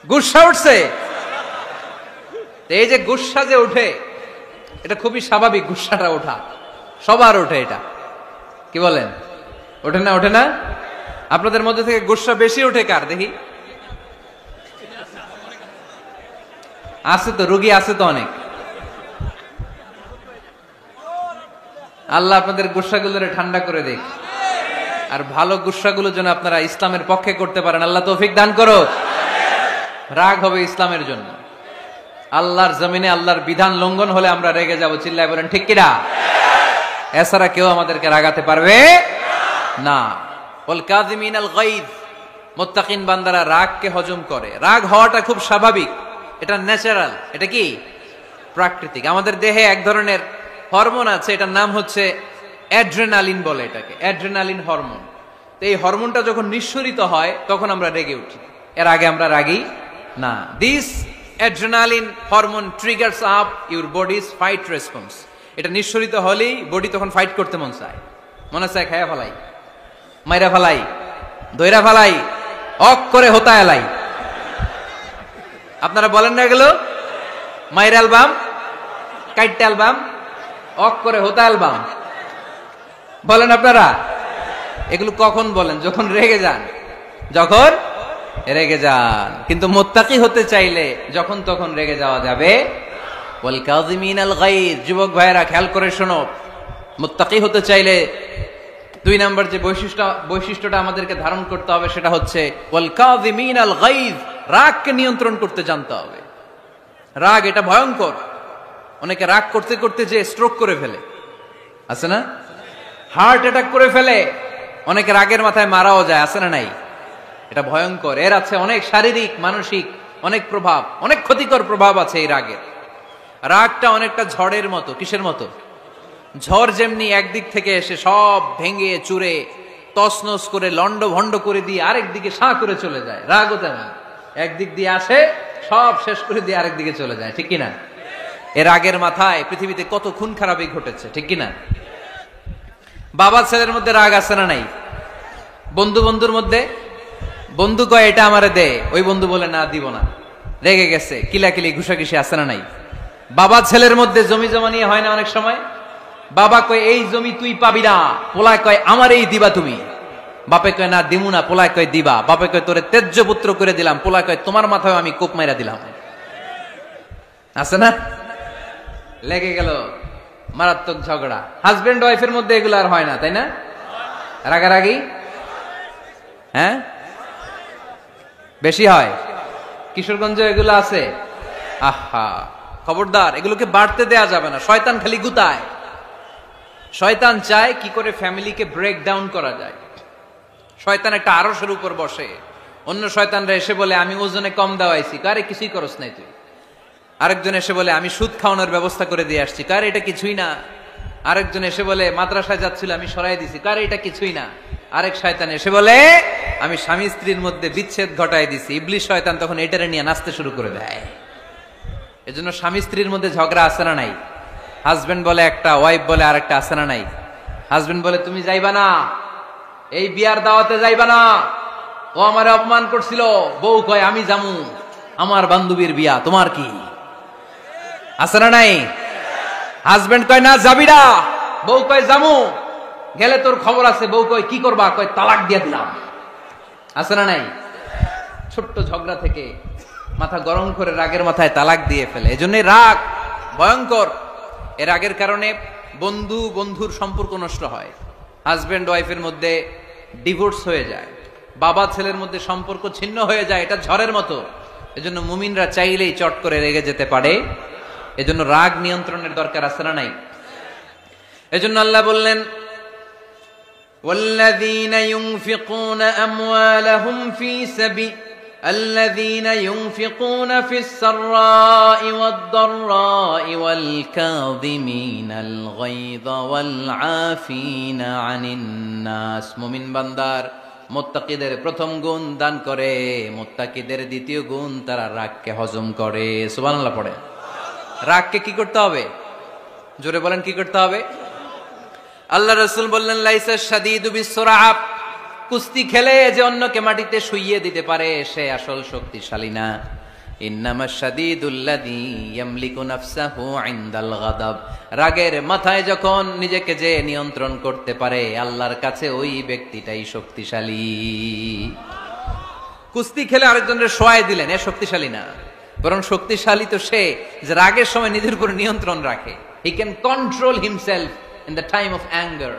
গুসা উঠছে, এই যে গুসা যে উঠে, এটা খুবই স্বাভাবিক। গুসাটা ওঠা সবার ওঠে, এটা কি বলেন? ওঠে না? ওঠে না? আপনাদের মধ্যে থেকে গুসা বেশি ওঠে কার দেখি? আছে তো, রোগী আছে তো অনেক। আল্লাহ আপনাদের গুসাগুলোরে ঠান্ডা করে দেখ, আর ভালো গুসাগুলো যেন আপনারা ইসলামের পক্ষে করতে পারেন। আল্লাহ তৌফিক দান করো। রাগ হবে ইসলামের জন্য। আল্লাহর জমিনে আল্লাহর বিধান লঙ্ঘন হলে আমরা রেগে যাব। চিল্লায় বলেন ঠিক কিনা? এছাড়া কেউ আমাদেরকে রাগাতে পারবে না। ওয়াল কাযিমিনাল গায়জ, মুত্তাকিন বান্দারা রাগকে হজম করে। রাগ হওয়াটা খুব স্বাভাবিক, এটা ন্যাচারাল, এটা কি প্রাকৃতিক। আমাদের দেহে এক ধরনের হরমোন আছে, এটার নাম হচ্ছে অ্যাড্রেনালিন বলে এটাকে, অ্যাড্রেনালিন হরমোন। তো এই হরমোনটা যখন নিঃসরিত হয় তখন আমরা রেগে উঠি, এর আগে আমরা রাগি না। This adrenaline hormone triggers up your bodies fight response. এটা নিঃসরিত হলেই বডি তখন ফাইট করতে মন চায়, মনে চায় খায়া ফেলাই, মাইরা ফেলাই, দইরা ফেলাই, অক করে হোতা এলাই। আপনারা বলেন না এগুলো? মাইরা অ্যালবাম, কাইটটা অ্যালবাম, অক করে হোতা অ্যালবাম বলেন আপনারা? এগুলো কখন বলেন? যখন রেগে যান, যখন রেগে যান। কিন্তু মুত্তাকি হতে চাইলে যখন তখন রেগে যাওয়া যাবে। ওয়াল কাযিমিনাল গায়জ, যুবক ভাইরা খেয়াল করে শোনো, মুত্তাকি হতে চাইলে 2 নাম্বার যে বৈশিষ্ট্যটা আমাদেরকে ধারণ করতে হবে সেটা হচ্ছে ওয়াল কাযিমিনাল গায়জ, রাগকে নিয়ন্ত্রণ করতে জানতে হবে। রাগ এটা ভয়ঙ্কর। অনেকে রাগ করতে করতে যে স্ট্রোক করে ফেলে, আছে না? হার্ট অ্যাটাক করে ফেলে। অনেকে রাগের মাথায় মারাও যায়, আছে না নাই? এটা ভয়ঙ্কর। এর আছে অনেক শারীরিক মানসিক অনেক প্রভাব, অনেক ক্ষতিকর প্রভাব আছে এই রাগের। রাগটা অনেকটা ঝড়ের মতো। কিসের মতো? ঝড় যেমনি একদিক থেকে এসে সব ভেঙে চুরে তছনছ করে লন্ড ভন্ড করে দিয়ে আরেক দিকে সাঁ করে চলে যায়, রাগও তেমন একদিক দিয়ে আসে সব শেষ করে দিয়ে আরেক দিকে চলে যায়, ঠিক কিনা? এর রাগের মাথায় পৃথিবীতে কত খুন খারাপই ঘটেছে, ঠিক কিনা? বাবা ছেলের মধ্যে রাগ আছে না নাই? বন্ধু বন্ধুর মধ্যে, বন্ধু কয় এটা আমারে দে, ওই বন্ধু বলে না দিব না, রেগে গেছে, কিলাকিলি ঘুষাঘুষি আছে না নাই? বাবা ছেলের মধ্যে জমি জমা নিয়ে হয় না অনেক সময়? বাবা কয় এই জমি তুই পাবি না, পোলায় কয় আমার এই দিবা তুমি। বাপে কয় না দিমু না, পোলায় কয় দিবা। বাপে কয় তোরে তেজ্য পুত্র করে দিলাম, পোলায় কয় তোমার মাথায় আমি কোপ মাইরা দিলাম। আছে না? লেগে গেল, মারাত্মক ঝগড়া। হাজবেন্ড ওয়াইফের মধ্যে এগুলো আর হয় না, তাই না? রাগারাগি হ্যাঁ বেশি হয়। কিশোরগঞ্জে এগুলো আছে। আহা, খবরদার, এগুলোকে বাড়তে দেয়া যাবে না। শয়তান খালি গুতায়। শয়তান চায় কি করে ফ্যামিলিকে ব্রেক ডাউন করা যায়। শয়তান একটা আরশের উপর বসে, অন্য শয়তানরা এসে বলে আমি ওজনে কম দেওয়াইছি, কারে কিছুই করস নাই তুই। আরেকজন এসে বলে আমি সুদ খাওয়ানোর ব্যবস্থা করে দিয়ে আসছি, কারে এটা কিছুই না। আরেকজন এসে বলে মাদ্রাসায় যাচ্ছিল আমি সরাই দিছি, কারে এটা কিছুই না। আরেক শয়তান এসে বলে আমি স্বামী স্ত্রীর মধ্যে বিচ্ছেদ ঘটাই দিছি। ইবলিশ শয়তান তখন এটারে নিয়ে নাচতে শুরু করে দেয়। এজন্য স্বামী স্ত্রীর মধ্যে ঝগড়া আছে না নাই? হাজবেন্ড বলে একটা, ওয়াইফ বলে আরেকটা, আছে না নাই? হাজবেন্ড বলে তুমি যাইবা না, এই বিয়ার দাওয়াতে যাইবা না, ও আমারে অপমান করছিল। বউ কয় আমি জামু, আমার বান্ধবীর বিয়া, তোমার কি? আছে না নাই? হাজবেন্ড কয় না যাবি না, বউ কয় জামু, গেলে তোর খবর আছে। বউ কয় কি করবা? কয় তালাক দিয়ে দিলাম। আছে না নাই? ছোট্ট ঝগড়া থেকে মাথা গরম করে রাগের মাথায় তালাক দিয়ে ফেলে। এজন্য রাগ ভয়ঙ্কর। এর রাগের কারণে বন্ধু বন্ধুর সম্পর্ক নষ্ট হয়, হাজবেন্ড ওয়াইফের মধ্যে ডিভোর্স হয়ে যায়, বাবা ছেলের মধ্যে সম্পর্ক ছিন্ন হয়ে যায়। এটা ঝড়ের মতো। এজন্য মুমিনরা চাইলেই চট করে রেগে যেতে পারে। এজন্য রাগ নিয়ন্ত্রণের দরকার আছে না নাই? এজন্য আল্লাহ বললেন والذين ينفقون أموالهم في سبيل الذين ينفقون في السراء والضراء والكاظمين الغيظ والعافين عن الناس। মুমিন বান্দার মুত্তাকিদের প্রথম গুণ দান করে, মুত্তাকিদের দ্বিতীয় গুণ তারা রাগকে হজম করে। সুবহানাল্লাহ পড়ে। রাগকে কি করতে হবে? জোরে বলেন কি করতে হবে? আল্লাহ রাসূল বললেন লাইসা শাদীদু বিসসুরআ, কুস্তি খেলে যে অন্যকে মাটিতে শুইয়ে দিতে পারে সে আসল শক্তিশালী না। ইন্নামাশ শাদীদুল্লাযী ইয়ামলিকু নাফসাহু ইনদাল গাদাব, রাগের মাথায় যখন নিজেকে যে নিয়ন্ত্রণ করতে পারে আল্লাহর কাছে ওই ব্যক্তিটাই শক্তিশালী। কুস্তি খেলে আরেকজনের শোয়াই দিলেন, এ শক্তিশালী না। বরং শক্তিশালী তো সে যে রাগের সময় নিজের উপর নিয়ন্ত্রণ রাখে। He can control himself in the time of anger.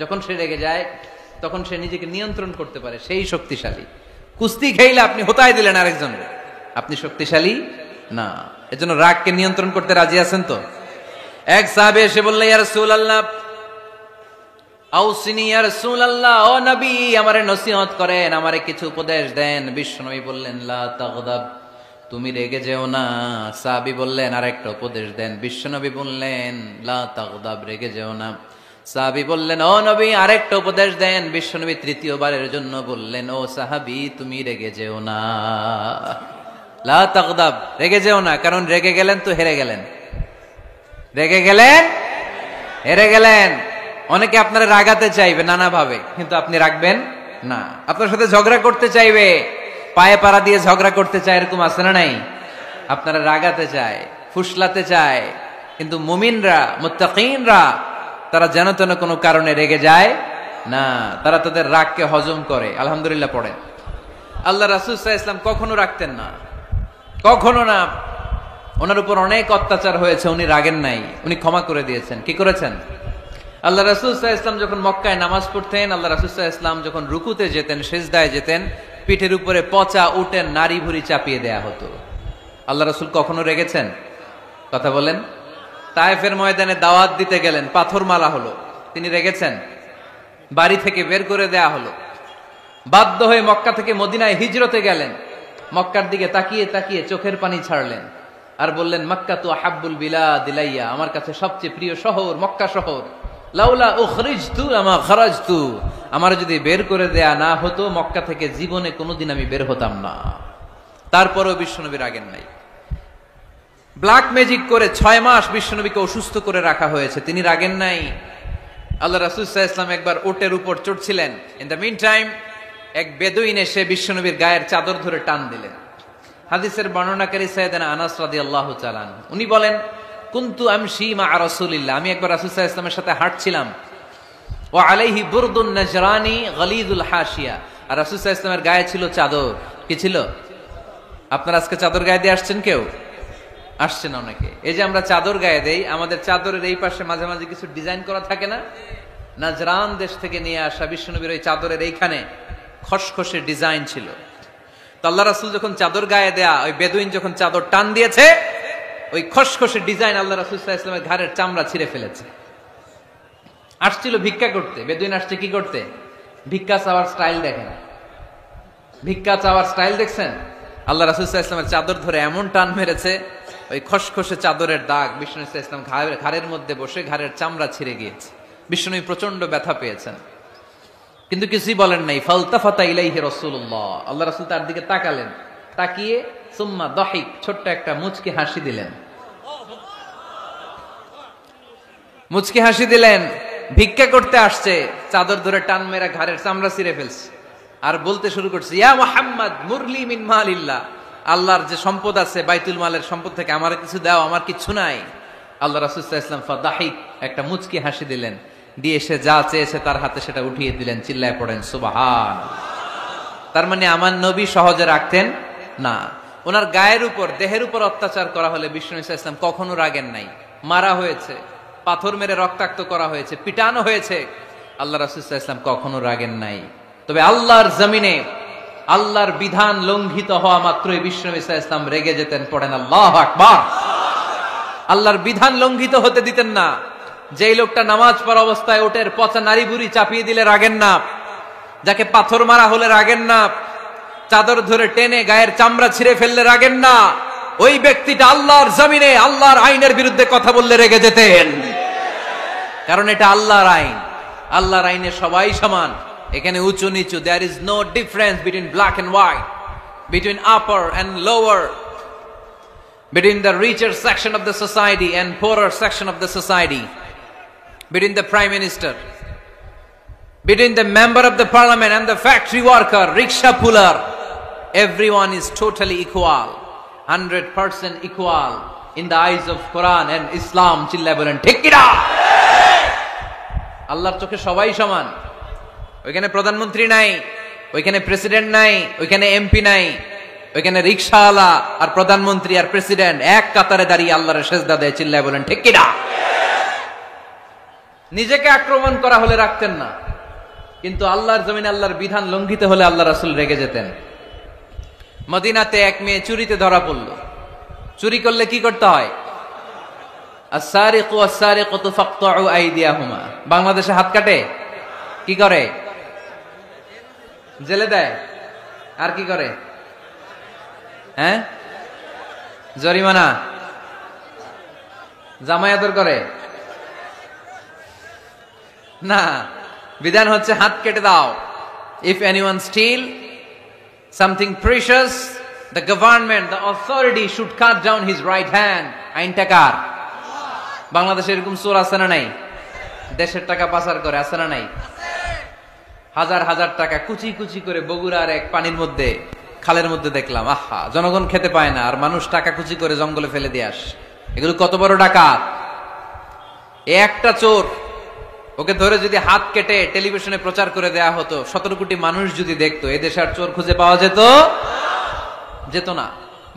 যখন সে রেগে যায় তখন সে নিজেকে নিয়ন্ত্রণ করতে পারে, সেই শক্তিশালী। কুস্তি খেলে আপনি হোতায় দিলেন আরেকজনের, আপনি শক্তিশালী না। এজন্য রাগকে নিয়ন্ত্রণ করতে রাজি আছেন তো? এক সাহাবী এসে বললেন ইয়া রাসূলুল্লাহ আউসিনি ইয়া রাসূলুল্লাহ, ও নবী আমারে নসিহত করেন, আমারে কিছু উপদেশ দেন। বিশ্বনবী বললেন লা তাগদাব, তুমি রেগে যেও না। সাহাবী বললেন আরেকটা উপদেশ দেন। বিশ্বনবী বললেন লা তাগদাব, রেগে যেও না। সাহাবী বললেন ও নবী আরেকটা উপদেশ দেন। বিশ্বনবী তৃতীয়বারের জন্য বললেন ও সাহাবী তুমি রেগে যেও না, লা তাগদাব, রেগে যেও না। কারণ রেগে গেলেন তো হেরে গেলেন, রেগে গেলেন হেরে গেলেন। অনেকে আপনারা রাগাতে চাইবে নানা ভাবে, কিন্তু আপনি রাখবেন না। আপনার সাথে ঝগড়া করতে চাইবে, পায়ে পাড়া দিয়ে ঝগড়া করতে চায়, এরকম আছে না নাই? আপনারা রাগাতে চায়, ফুসলাতে চায়, কিন্তু মুমিনরা মুত্তাকিনরা তারা যেন তেন কোনো কারণে রেগে যায় না, তারা তাদের রাগকে হজম করে। আলহামদুলিল্লাহ পড়েন। আল্লাহ রাসূল সাল্লাল্লাহু আলাইহি ওয়াসাল্লাম কখনো রাখতেন না, কখনো না। ওনার উপর অনেক অত্যাচার হয়েছে, উনি রাগেন নাই, উনি ক্ষমা করে দিয়েছেন। কি করেছেন? আল্লাহ রাসূল সাল্লাল্লাহু আলাইহি ওয়াসাল্লাম যখন মক্কায় নামাজ পড়তেন, আল্লাহ রাসূল সাল্লাল্লাহু আলাইহি ওয়াসাল্লাম যখন রুকুতে যেতেন, সিজদায় যেতেন, পিঠের উপরে পচা উটের নারী ভুঁড়ি চাপিয়ে দেয়া হতো। আল্লাহ রাসূল কখনো রেগেছেন? কথা বলেন। তায়েফের ময়দানে দাওয়াত দিতে গেলেন, পাথর মারা হলো, তিনি রেগেছেন? বাড়ি থেকে বের করে দেয়া হলো, বাধ্য হয়ে মক্কা থেকে মদিনায় হিজরতে গেলেন। মক্কার দিকে তাকিয়ে তাকিয়ে চোখের পানি ছাড়লেন আর বললেন মক্কা তু আহাব্বুল বিলাদ ইলাইয়া, আমার কাছে সবচেয়ে প্রিয় শহর মক্কা শহর। লাউলা উখরিজতু আমা খারাজতু, আমার যদি বের করে দেয়া না হতো মক্কা থেকে জীবনে কোনোদিন আমি বের হতাম না। তারপরেও বিশ্বনবী রাগেন নাই। ব্ল্যাক ম্যাজিক করে 6 মাস বিশ্বনবীকে অসুস্থ করে রাখা হয়েছে, তিনি রাগেন নাই। আল্লাহ রাসূল সাল্লাল্লাহু আলাইহি ওয়াসাল্লাম একবার উটের উপর চড়ছিলেন। ইন দ্য মিন টাইম এক বেদুইন এসে বিশ্বনবীর গায়ের চাদর ধরে টান দিলেন। হাদিসের বর্ণনাকারী সাইয়েদনা আনাস রাদিয়াল্লাহু তাআলা উনি বলেন কুনতু আমশি মা রাসূলিল্লাহ, আমি একবার রাসূল সাল্লাল্লাহু আলাইহি ওয়াসাল্লামের সাথে হাঁটছিলাম। ওয়া আলাইহি বুরদুন নাজরানি গালিদুল হাশিয়া, আর রাসূল সাল্লাল্লাহু আলাইহি ওয়াসাল্লামের গায়ে ছিল চাদর। কি ছিল? আপনারা আজকে চাদর গায়ে দিয়ে আসছেন কেউ? আসছে না অনেকে। এই যে আমরা চাদর গায়ে দেই, আমাদের চাদরের এই পাশে মাঝে মাঝে কিছু ডিজাইন করা থাকে না? নাজরান দেশ থেকে নিয়ে আসা বিশ্বনবীর ওই চাদরের এইখানে খসখসে ডিজাইন ছিল। তো আল্লাহ রাসূল যখন চাদর গায়ে দেয়া, ওই বেদুইন যখন চাদর টান দিয়েছে, ওই খসখসে ডিজাইন আল্লাহ রাসূল সাল্লাল্লাহু আলাইহি ওয়াসাল্লামের ঘাড়ের চামড়া ছিঁড়ে ফেলেছে। আসছিল ভিক্ষা করতে। বেদুইন আসছে কি করতে? ভিক্ষা চাওয়ার স্টাইল দেখেন, ভিক্ষা চাওয়ার স্টাইল দেখছেন? আল্লাহ রাসূল সাল্লাল্লাহু আলাইহি ওয়াসাল্লামের চাদর ধরে এমন টান মেরেছে, ওই খসখসে চাদরের দাগ বিষ্ণু ইসলাম ঘাড়ের মধ্যে বসে ঘাড়ের চামড়া ছিঁড়ে গিয়েছে। বিষ্ণু প্রচন্ড ব্যথা পেয়েছেন, কিন্তু কিছুই বলেন নাই। ফালতাফাতা ইলাইহি রাসূলুল্লাহ, আল্লাহ রাসূল তার দিকে তাকালেন, তাকিয়ে সুম্মা দাহিক, ছোট্ট একটা মুচকি হাসি দিলেন। মুচকি হাসি দিলেন। ভিক্ষা করতে আসছে, চাদর ধরে টান মেরা ঘাড়ের চামড়া ছিঁড়ে ফেলছে, আর বলতে শুরু করছে, ইয়া মুহাম্মদ মুরলি মিন মালিল্লাহ, আল্লাহর যে সম্পদ আছে বাইতুল মালের সম্পদ থেকে আমার কিছু দাও, আমার কিছু নাই। আল্লাহ রাসূল সাল্লাল্লাহু আলাইহি ওয়াসাল্লাম ফাদাহিক, একটা মুচকি হাসি দিলেন, দিয়ে সে যা চেয়েছে তার হাতে সেটা উঠিয়ে দিলেন। চিল্লায় পড়েন সুবহানাল্লাহ। তার মানে আমার নবী সহজে রাখতেন না। ওনার গায়ের উপর, দেহের উপর অত্যাচার করা হলে বিষ্ণু সাল্লাল্লাহু আলাইহি ওয়াসাল্লাম কখনো রাগেন নাই। মারা হয়েছে, পাথর মেরে রক্তাক্ত করা হয়েছে, পিটানো হয়েছে, আল্লাহ রাসূল সাল্লাল্লাহু আলাইহি ওয়াসাল্লাম কখনো রাগেন নাই। তবে আল্লাহর জমিনে আল্লাহর বিধান লঙ্ঘিত হওয়া মাত্রই বিষ্ণু সাল্লাল্লাহু আলাইহি ওয়াসাল্লাম রেগে যেতেন। পড়েন আল্লাহু আকবার। আল্লাহর বিধান লঙ্ঘিত হতে দিতেন না। যেই লোকটা নামাজ পড়া অবস্থায় ওটের পচা নারী বুড়ি চাপিয়ে দিলে রাগেন না, যাকে পাথর মারা হলে রাগেন না, চাদর ধরে টেনে গায়ের চামড়া ছিঁড়ে ফেললে রাগেন না, ওই ব্যক্তিটা আল্লাহর জমিনে আল্লাহর আইনের বিরুদ্ধে কথা বললে রেগে যেতেন। কারণ এটা আল্লাহর আইন। আল্লাহর আইনে সবাই সমান, এখানে উঁচু নিচু, there is no difference between black and white, between upper and lower, between the richer section of the society and poorer section of the society, between the prime minister, between the member of the parliament and the factory worker, rickshaw puller. Everyone is totally equal, 100% equal in the eyes of Quran and Islam. চিল্লায় বলেন ঠিক কি না? আল্লাহর চোখে সবাই সমান। ওইখানে প্রধানমন্ত্রী নাই, ওইখানে প্রেসিডেন্ট নাই, ওইখানে এমপি নাই, ওইখানে রিকশাওয়ালা আর প্রধানমন্ত্রী আর প্রেসিডেন্ট এক কাতারে দাঁড়িয়ে আল্লাহর সেজদা দেয়। চিল্লায় বলেন ঠিক কি না? নিজেকে আক্রমণ করা হলে রাখতেন না, কিন্তু আল্লাহর জমিনে আল্লাহর বিধান লঙ্ঘিত হলে আল্লাহ রাসূল রেগে যেতেন। মদিনাতে এক মেয়ে চুরিতে ধরা পড়ল। চুরি করলে কি করতে হয়? আস-সারিকু ওয়াস-সারিকাতু ফাকতাউ আইদিয়াহুমা। বাংলাদেশে হাত কাটে, কি করে? জেলে দেয়। আর কি করে? হ্যাঁ, জরিমানা, জামাই আদর করে না। বিধান হচ্ছে হাত কেটে দাও। If anyone steal something precious, the government, the authority should cut down his right hand. আইনটা কার? বাংলাদেশে এরকম চোর আছে না নাই? দেশের টাকা পাচার করে, আছে না নাই? হাজার হাজার টাকা কুচি কুচি করে বগুড়ার এক পানির মধ্যে, খালের মধ্যে দেখলাম। আহা, জনগণ খেতে পায় না, আর মানুষ টাকা কুচি করে জঙ্গলে ফেলে দিয়ে আস। এগুলো কত বড় ডাকাত! একটা চোর, ওকে ধরে যদি হাত কেটে টেলিভিশনে প্রচার করে দেয়া হতো, 17 কোটি মানুষ যদি দেখতো, এদেশে আর চোর খুঁজে পাওয়া যেত না।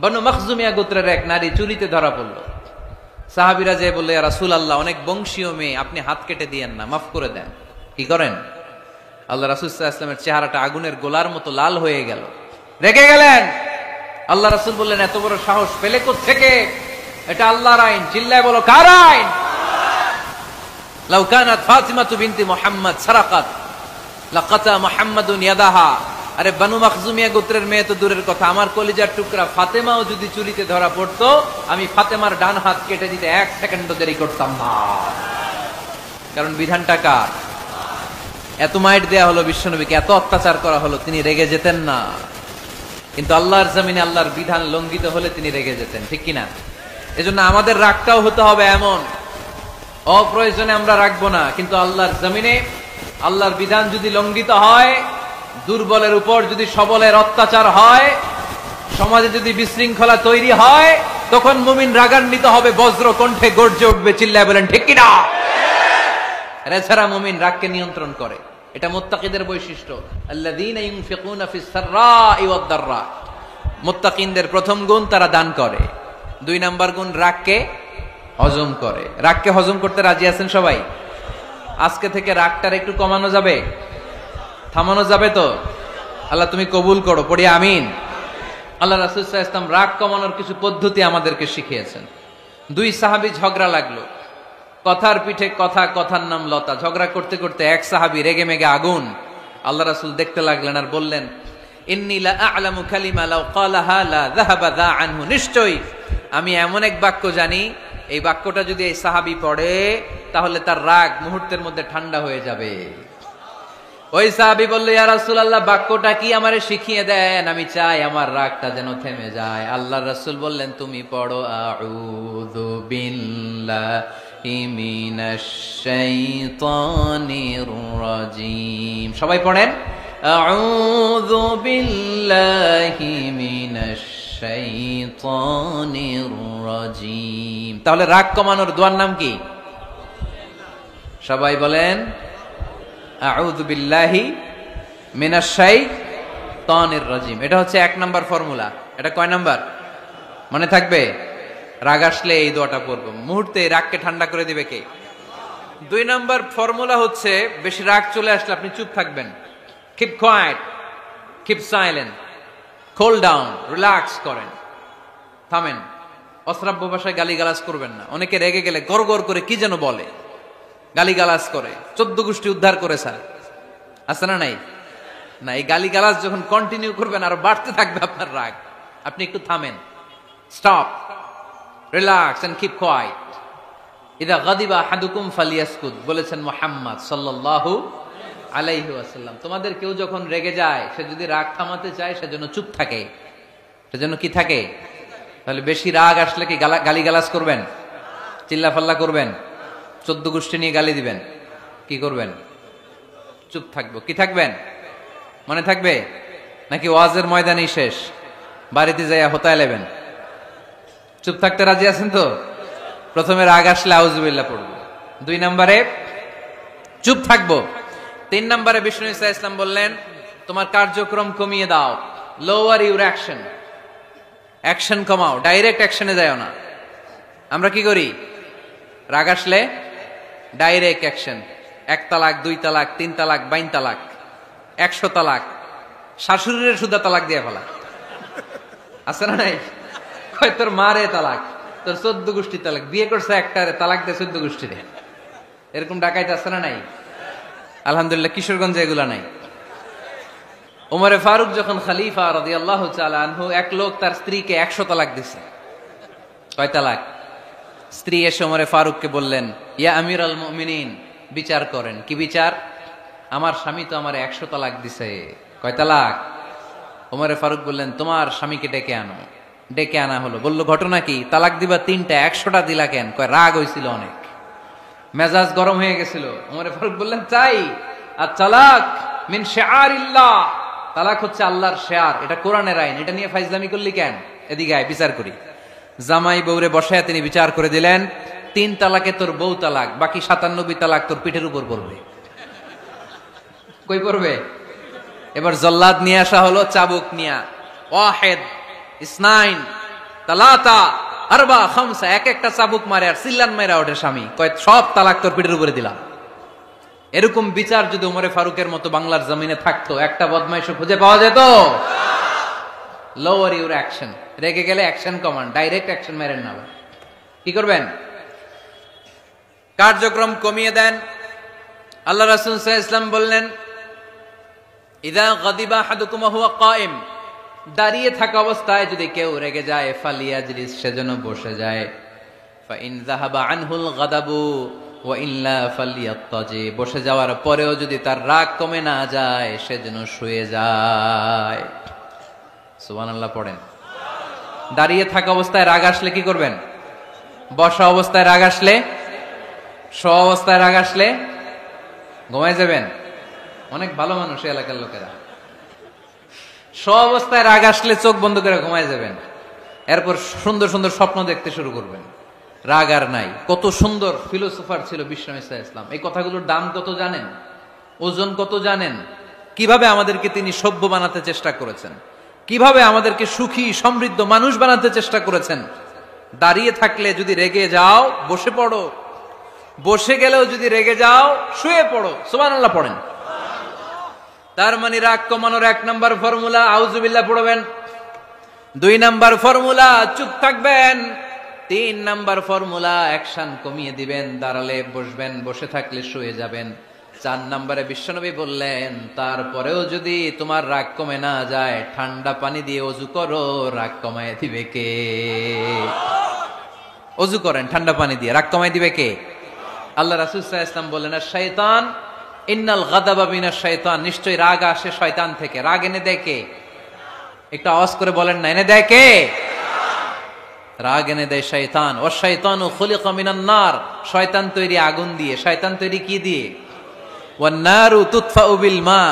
বনু মখজুমিয়া গোত্রের এক নারী চুরিতে ধরা পড়ল। সাহাবীরা যে বললে, ইয়া রাসূলুল্লাহ, অনেক বংশীয় মেয়ে, আপনি হাত কেটে দিয়েন না, মাফ করে দেন। কি করেন? আল্লাহ রাসূল সাল্লাল্লাহু আলাইহি ওয়াসাল্লামের চেহারাটা আগুনের গোলার মতো লাল হয়ে গেল, রেগে গেলেন। আল্লাহ রাসূল বললেন, এত বড় সাহস পেলে কোত্থেকে? এটা আল্লাহর আইন। চিল্লায় বলো, কার আইন? লাউ কানাত ফাতিমাতু বিনতি মুহাম্মদ সারাকাত লাকাতা মুহাম্মাদুন ইয়াদাহা। আরে বনু মখজুমিয়া গোত্রের মেয়ে তো দূরের কথা, আমার কলিজার টুকরা ফাতেমাও যদি চুরিতে ধরা পড়তো, আমি ফাতেমার ডান হাত কেটে দিতে 1 সেকেন্ডও দেরি করতাম না। কারণ বিধানটা কার? এত মাইট দেয়া হলো বিশ্বনবীকে, এত অত্যাচার করা হলো, তিনি রেগে যেতেন না। কিন্তু আল্লাহর জমিনে আল্লাহর বিধান লঙ্ঘিত হলে তিনি রেগে যেতেন, ঠিক কিনা? এজন্য আমাদের রাগটাও হতে হবে এমন, অপ্রয়োজনে আমরা রাখবো না, কিন্তু আল্লাহর জমিনে আল্লাহর বিধান যদি লঙ্ঘিত হয়, দুর্বলের উপর যদি সবলের অত্যাচার হয়, সমাজে যদি বিশৃঙ্খলা তৈরি হয়, তখন মুমিন রাগান্বিত হবে, বজ্র কণ্ঠে গর্জে উঠবে। চিল্লায় বলেন ঠিক কিনা? এছাড়া মুমিন রাগকে নিয়ন্ত্রণ করে। এটা মুত্তাকিদের বৈশিষ্ট্য। আল্লাযীনা ইউনফিকুনা ফিস সাররাই ওয়াদ দাররা। মুত্তাকিনদের প্রথম গুণ, তারা দান করে। 2 নাম্বার গুণ রাগকে হজম করে। রাগকে হজম করতে রাজি আছেন সবাই? আজকে থেকে রাগটার একটু কমানো যাবে, থামানো যাবে তো? আল্লাহ তুমি কবুল করো, পড়ি আমিন। আল্লাহ রাসূল সাল্লাল্লাহু আলাইহি ওয়াসাল্লাম রাগ কমানোর কিছু পদ্ধতি আমাদেরকে শিখিয়েছেন। 2 সাহাবী ঝগড়া লাগলো, কথার পিঠে কথা, কথার নাম লতা। ঝগড়া করতে করতে এক সাহাবী রেগে মেগে আগুন। আল্লাহ রাসূল দেখতে লাগলেন আর বললেন, ইন্নী লা আ'লামু কালিমা লাউ ক্বালাহা লা যাহাবা যা আনহু। নিশ্চয়ই আমি এমন এক বাক্য জানি, এই বাক্যটা যদি এই সাহাবী পড়ে তাহলে তার রাগ মুহূর্তের মধ্যে ঠান্ডা হয়ে যাবে। ওই সাহাবী বলল, ইয়া রাসূলুল্লাহ, বাক্যটা কি আমারে শিখিয়ে দেন, আমি চাই আমার রাগটা যেন থেমে যায়। আল্লাহর রাসূল বললেন, তুমি পড়ো আউযু বিল্লাহি মিনাশ শাইতানির রাজীম। সবাই পড়েন, আউযু বিল্লাহি মিনাশ শাইতানির রাজীম। তাহলে রাগ কমানোর দোয়ার নাম কি? সবাই বলেন, আউযু বিল্লাহি মিনাশ শাইতানির রাজীম। এটা হচ্ছে 1 নাম্বার ফর্মুলা। এটা কয় নাম্বার মনে থাকবে? রাগ আসলে এই দোয়াটা পড়ব, মুহূর্তে রাগকে ঠান্ডা করে দিবে কে? 2 নাম্বার ফর্মুলা হচ্ছে, বেশি রাগ চলে আসলে আপনি চুপ থাকবেন। Keep quiet, keep silent, cool down, relax করেন, থামেন। অশ্রাব্য ভাষায় গালিগালাজ করবেন না। অনেকে রেগে গেলে গড় গড় করে কি যেন বলে, গালিগালাজ করে, 14 গোষ্ঠী উদ্ধার করে স্যার, আছে না নাই? না, এই গালিগালাজ যখন কন্টিনিউ করবেন আরো বাড়তে থাকবে আপনার রাগ। আপনি একটু থামেন, stop, relax and keep quiet. ইদা গাদিবা আহাদুকুম ফালিয়াসকুত, বলেছেন মুহাম্মদ সাল্লাল্লাহু আলাইহি ওয়াসাল্লাম। তোমাদের কেউ যখন রেগে যায়, সে যদি রাগ থামাতে চায় সেজন্য চুপ থাকে। সেজন্য কি থাকে? তাহলে বেশি রাগ আসলে কি গালিগালাজ করবেন, চিল্লাফাল্লা করবেন, 14 গোষ্ঠী নিয়ে গালি দিবেন? কি করবেন? চুপ থাকবো। কি থাকবেন? মনে থাকবে নাকি ওয়াজের ময়দানই শেষ, বাড়িতে যাইয়া হোতায় লেবেন? চুপ থাকতে রাজি আছেন তো? প্রথমে রাগ আসলে আউযুবিল্লাহ পড়বো, 2 নম্বরে চুপ থাকবো, 3 নম্বরে বিষ্ণু ঈসা ইসলাম বললেন, তোমার কার্যক্রম কমিয়ে দাও, লোয়ার ইউর অ্যাকশন, অ্যাকশন কমাও, ডাইরেক্ট অ্যাকশনে যাও না। আমরা কি করি? রাগ আসলে ডাইরেক্ট অ্যাকশন, 1 তালাক, 2 তালাক, 3 তালাক, 22 তালাক, 100 তালাক, শাশুড়ির সুদা তালাক দিয়ে ফেলা, আছে না নাই? কয় তোর মারে তালাক, তোর 14 গোষ্ঠী তালাক, বিয়ে করছে একটারে তালাক দিয়ে 14 গোষ্ঠীরে। এরকম ডাকাইতে আছে না নাই? আলহামদুলিল্লাহ কিশোরগঞ্জে এগুলা নাই। ওমরে ফারুক যখন খলিফা রাদিয়াল্লাহু তাআলা আনহু, এক লোক তার স্ত্রীকে 100 তালাক দিছে। কয় তালাক? স্ত্রী এসে ওমরে ফারুককে বললেন, ইয়া আমিরাল মুমিনিন, বিচার করেন। কি বিচার? আমার স্বামী তো আমার 100 তালাক দিছে। কয় তালাক? ওমরে ফারুক বললেন, তোমার স্বামীকে ডেকে আনো। ডেকে আনা হলো। বলল, ঘটনা কি? তালাক দিবা 3টা, 100টা দিলা কেন? কয় রাগ হয়েছিল অনেক, মেজাজ গরম হয়ে গেছিল। ওমরে ফারুক বললেন, তাই? আর তালাক মিন শিআরিল্লাহ, তালাক হচ্ছে আল্লাহর শিয়ার, এটা কোরআনের আইন, এটা নিয়ে ফাইজলামি করলি কেন? এদিকে আয়, বিচার করি। জামাই বউরে বসায় তিনি বিচার করে দিলেন, 3 তালাকে তোর বউ তালাক, বাকি 97 তালাক তোর পিঠের উপর পড়বে। কই পড়বে? এবার জল্লাদ নিয়ে আসা হলো, চাবুক নিয়া, ওয়াহিদ, ইসনাইন, তালাতা, আরবা, খামসা, এক একটা চাবুক মারে আর সিল্লান মাইরা ওঠে স্বামী। কয় সব তালাক তোর পিঠের উপরে দিলাম। এরকম বিচার যদি ওমরে ফারুকের মতো বাংলার জমিনে থাকতো, একটা বদমাইশও খুঁজে পাওয়া যেত? লোয়ার ইউর অ্যাকশন, রেগে গেলে অ্যাকশন কমান, ডাইরেক্ট অ্যাকশন মেরেন না। কি করবেন? কার্যক্রম কমিয়ে দেন। আল্লাহ রাসূল সাল্লাল্লাহু আলাইহি ওয়াসাল্লাম বললেন, ইযা গাদিবা আহাদুকুম ওয়া হুয়া কায়েম, দাঁড়িয়ে থাকা অবস্থায় যদি কেউ রেগে যায়, ফালিয়াজলিস, সেজন্য বসে যায়। ফা ইন যাহাবা আনহুল গাদাবু ওয়া ইল্লা ফালিয়াত্তাজি, বসে যাওয়ার পরেও যদি তার রাগ কমে না যায়, সেজন্য শুয়ে যায়। সুবহানাল্লাহ পড়েন। দাঁড়িয়ে থাকা অবস্থায় রাগ আসলে কি করবেন? বসা অবস্থায় রাগ আসলে, শোয়া অবস্থায় রাগ আসলে ঘুমায় যাবেন। অনেক ভালো মানুষ এই এলাকার লোকেরা। শোয়া অবস্থায় রাগ আসলে চোখ বন্ধ করে ঘুমায় যাবেন, এরপর সুন্দর সুন্দর স্বপ্ন দেখতে শুরু করবেন। রাগ আর নাই। কত সুন্দর ফিলোসোফার ছিল বিষ্ণু ঈসা ইসলাম। এই কথাগুলোর দাম কত জানেন? ওজন কত জানেন? কিভাবে আমাদেরকে তিনি সভ্য বানাতে চেষ্টা করেছেন, কিভাবে আমাদেরকে সুখী সমৃদ্ধ মানুষ বানাতে চেষ্টা করেছেন। দাঁড়িয়ে থাকলে যদি রেগে যাও বসে পড়ো, বসে গেলেও যদি রেগে যাও শুয়ে পড়ো। সুবহানাল্লাহ পড়েন। তার মানে রাগ কমানোর 1 নাম্বার ফর্মুলা আউযুবিল্লাহ পড়বেন, 2 নাম্বার ফর্মুলা চুপ থাকবেন, 3 নাম্বার ফর্মুলা অ্যাকশন কমিয়ে দিবেন, দাঁড়ালে বসবেন, বসে থাকলে শুয়ে যাবেন। 4 নাম্বারে বিশ্বনবী বললেন তারপরেও যদি তোমার রাগ কমে না যায় ঠান্ডা পানি দিয়ে ওযু করো, রাগ কমায় দিবে কে? ওযু করেন ঠান্ডা পানি দিয়ে, রাগ কমায় দিবে কে? আল্লাহ রাসূল সাল্লাল্লাহু আলাইহি ওয়াসাল্লাম বললেন শাইতান ইন্নাল গাদাবা মিনাশ শাইতান, নিশ্চয়ই রাগ আসে শয়তান থেকে। রাগ এনে দেয় কে? একটু আওয়াজ করে বলেন না, এনে দেয় কে? রাগ এনে দেয় শয়তান। ও শয়তানু খুলিকা মিনান নার, শয়তান তৈরি আগুন দিয়ে। শয়তান তৈরি কি দিয়ে? ওয়ান নারু তুতফাউ বিল মা,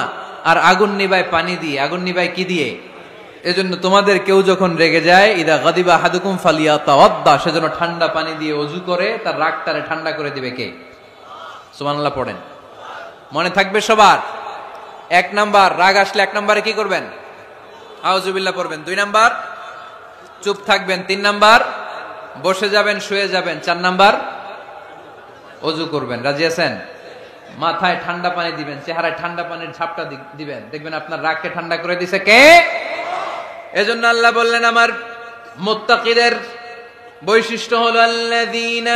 আর আগুন নিবায় পানি দিয়ে। আগুন নিবায় কি দিয়ে? এজন্য তোমাদের কেউ যখন রেগে যায় ইদা গাদিবা আহাদুকুম ফালিয়াতাওয়াদ্দা, সেজন্য ঠান্ডা পানি দিয়ে ওযু করে তার রাগটারে ঠান্ডা করে দিবে কে? সুবহানাল্লাহ পড়েন। মনে থাকবে সবার। 1 নাম্বার রাগ আসলে 1 নম্বরে কি করবেন? আউযুবিল্লাহ পড়বেন। 2 নাম্বার চুপ থাকবেন। 3 নাম্বার বসে যাবেন, শুয়ে যাবেন। 4 নাম্বার ওযু করবেন। রাজি আছেন? মাথায় ঠান্ডা পানি দিবেন, চেহারায় ঠান্ডা পানির ঝাপটা দিবেন, দেখবেন আপনার রাগকে ঠান্ডা করে দিছে কে? এজন্য আল্লাহ বললেন আমার মুত্তাকিদের বৈশিষ্ট্য হলো আল্লাযীনা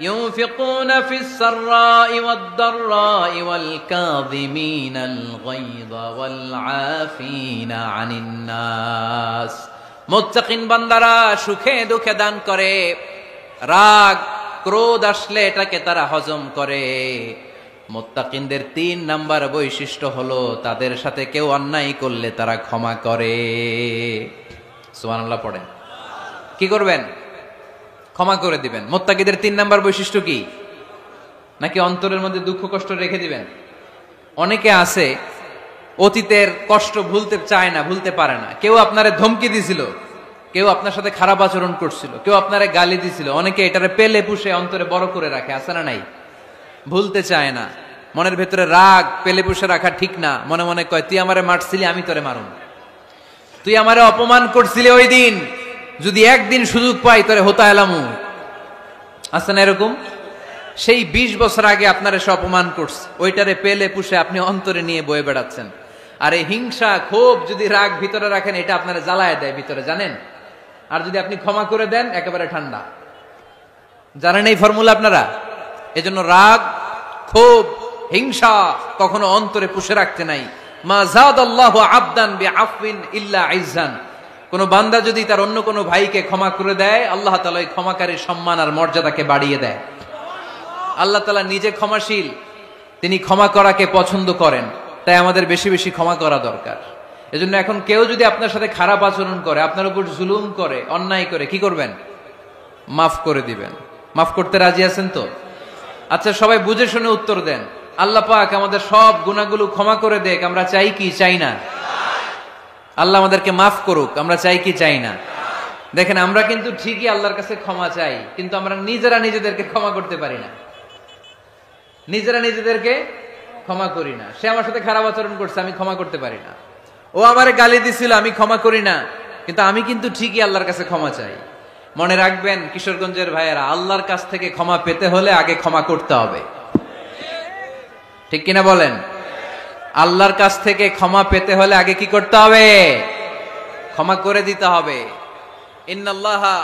ينفقون في السراء والضراء والكاظمين الغيظ والعافين عن الناس। মুত্তাকিন বান্দারা সুখে দুঃখে দান করে, রাগ ক্রোধ আসলে এটাকে তারা হজম করে। মুত্তাকিনদের 3 নাম্বার বৈশিষ্ট্য হলো তাদের সাথে কেউ অন্যায় করলে তারা ক্ষমা করে। সুবহানাল্লাহ পড়েন। কি করবেন? ক্ষমা করে দিবেন। মুত্তাকিদের 3 নাম্বার বৈশিষ্ট্য কি? নাকি অন্তরের মধ্যে দুঃখ কষ্ট রেখে দিবেন? অনেকে আছে অতীতের কষ্ট ভুলতে চায় না, ভুলতে পারে না। কেউ আপনারে ধমকি দিছিল, কেউ আপনার সাথে খারাপ আচরণ করছিল, কেউ আপনারে গালি দিছিল, অনেকে এটারে পেলে পুষে অন্তরে বড় করে রাখে, আছে না নাই? ভুলতে চায় না। মনের ভেতরে রাগ পেলে পুষে রাখা ঠিক না। মনে মনে কয় তুই আমারে মারছিলি, আমি তোরে মারুম। তুই আমারে অপমান করছিলি ওই দিন, যদি একদিন সুযোগ পাই তোরে হতা এলামু। আছে না এরকম? সেই 20 বছর আগে আপনার এসে অপমান করছে, ওইটারে পেলে পুষে আপনি অন্তরে নিয়ে বয়ে বেড়াচ্ছেন। আর এই হিংসা ক্ষোভ যদি রাগ ভিতরে রাখেন, এটা আপনারা জ্বালায় দেয় ভিতরে, জানেন? আর যদি আপনি ক্ষমা করে দেন একেবারে ঠান্ডা। জানেন এই ফর্মুলা আপনারা? এজন্য রাগ ক্ষোভ হিংসা কখনো অন্তরে পুষে রাখতে নাই। মা যাদাল্লাহু আবদান বিআফওয়িন ইল্লা ইজ্জান। কোন বান্দা যদি তার অন্য কোন ভাইকে ক্ষমা করে দেয়, আল্লাহ তাআলা এই ক্ষমাকারীর সম্মান আর মর্যাদাকে বাড়িয়ে দেয়। আল্লাহ তাআলা নিজে ক্ষমাশীল, তিনি ক্ষমা করাকে পছন্দ করেন। তাই আমাদের বেশি বেশি ক্ষমা করা দরকার। এজন্য এখন কেউ যদি আপনার সাথে খারাপ আচরণ করে, আপনার উপর জুলুম করে, অন্যায় করে, কি করবেন? মাফ করে দিবেন। মাফ করতে রাজি আছেন তো? আচ্ছা সবাই বুঝে শুনে উত্তর দেন। আল্লাহ পাক আমাদের সব গুনাহগুলো ক্ষমা করে দেখ, আমরা চাই কি চাই না? আল্লাহ আমাদেরকে মাফ করুক, আমরা চাই কি চাই না? দেখেন আমরা কিন্তু ঠিকই আল্লাহর কাছে ক্ষমা চাই, কিন্তু আমরা নিজেরা নিজেদেরকে ক্ষমা করতে পারি না। নিজেরা নিজেদেরকে ক্ষমা করি না। সে আমার সাথে খারাপ আচরণ করছে, আমি ক্ষমা করতে পারি না। ও আমারে গালি দিছিল, আমি ক্ষমা করি না, কিন্তু আমি কিন্তু ঠিকই আল্লাহর কাছে ক্ষমা চাই। মনে রাখবেন কিশোরগঞ্জের ভাইয়েরা, আল্লাহর কাছ থেকে ক্ষমা পেতে হলে আগে ক্ষমা করতে হবে। ঠিক কিনা বলেন? আল্লাহর কাছ থেকে ক্ষমা পেতে হলে আগে কি করতে হবে? ক্ষমা করে দিতে হবে। ইন্নাল্লাহা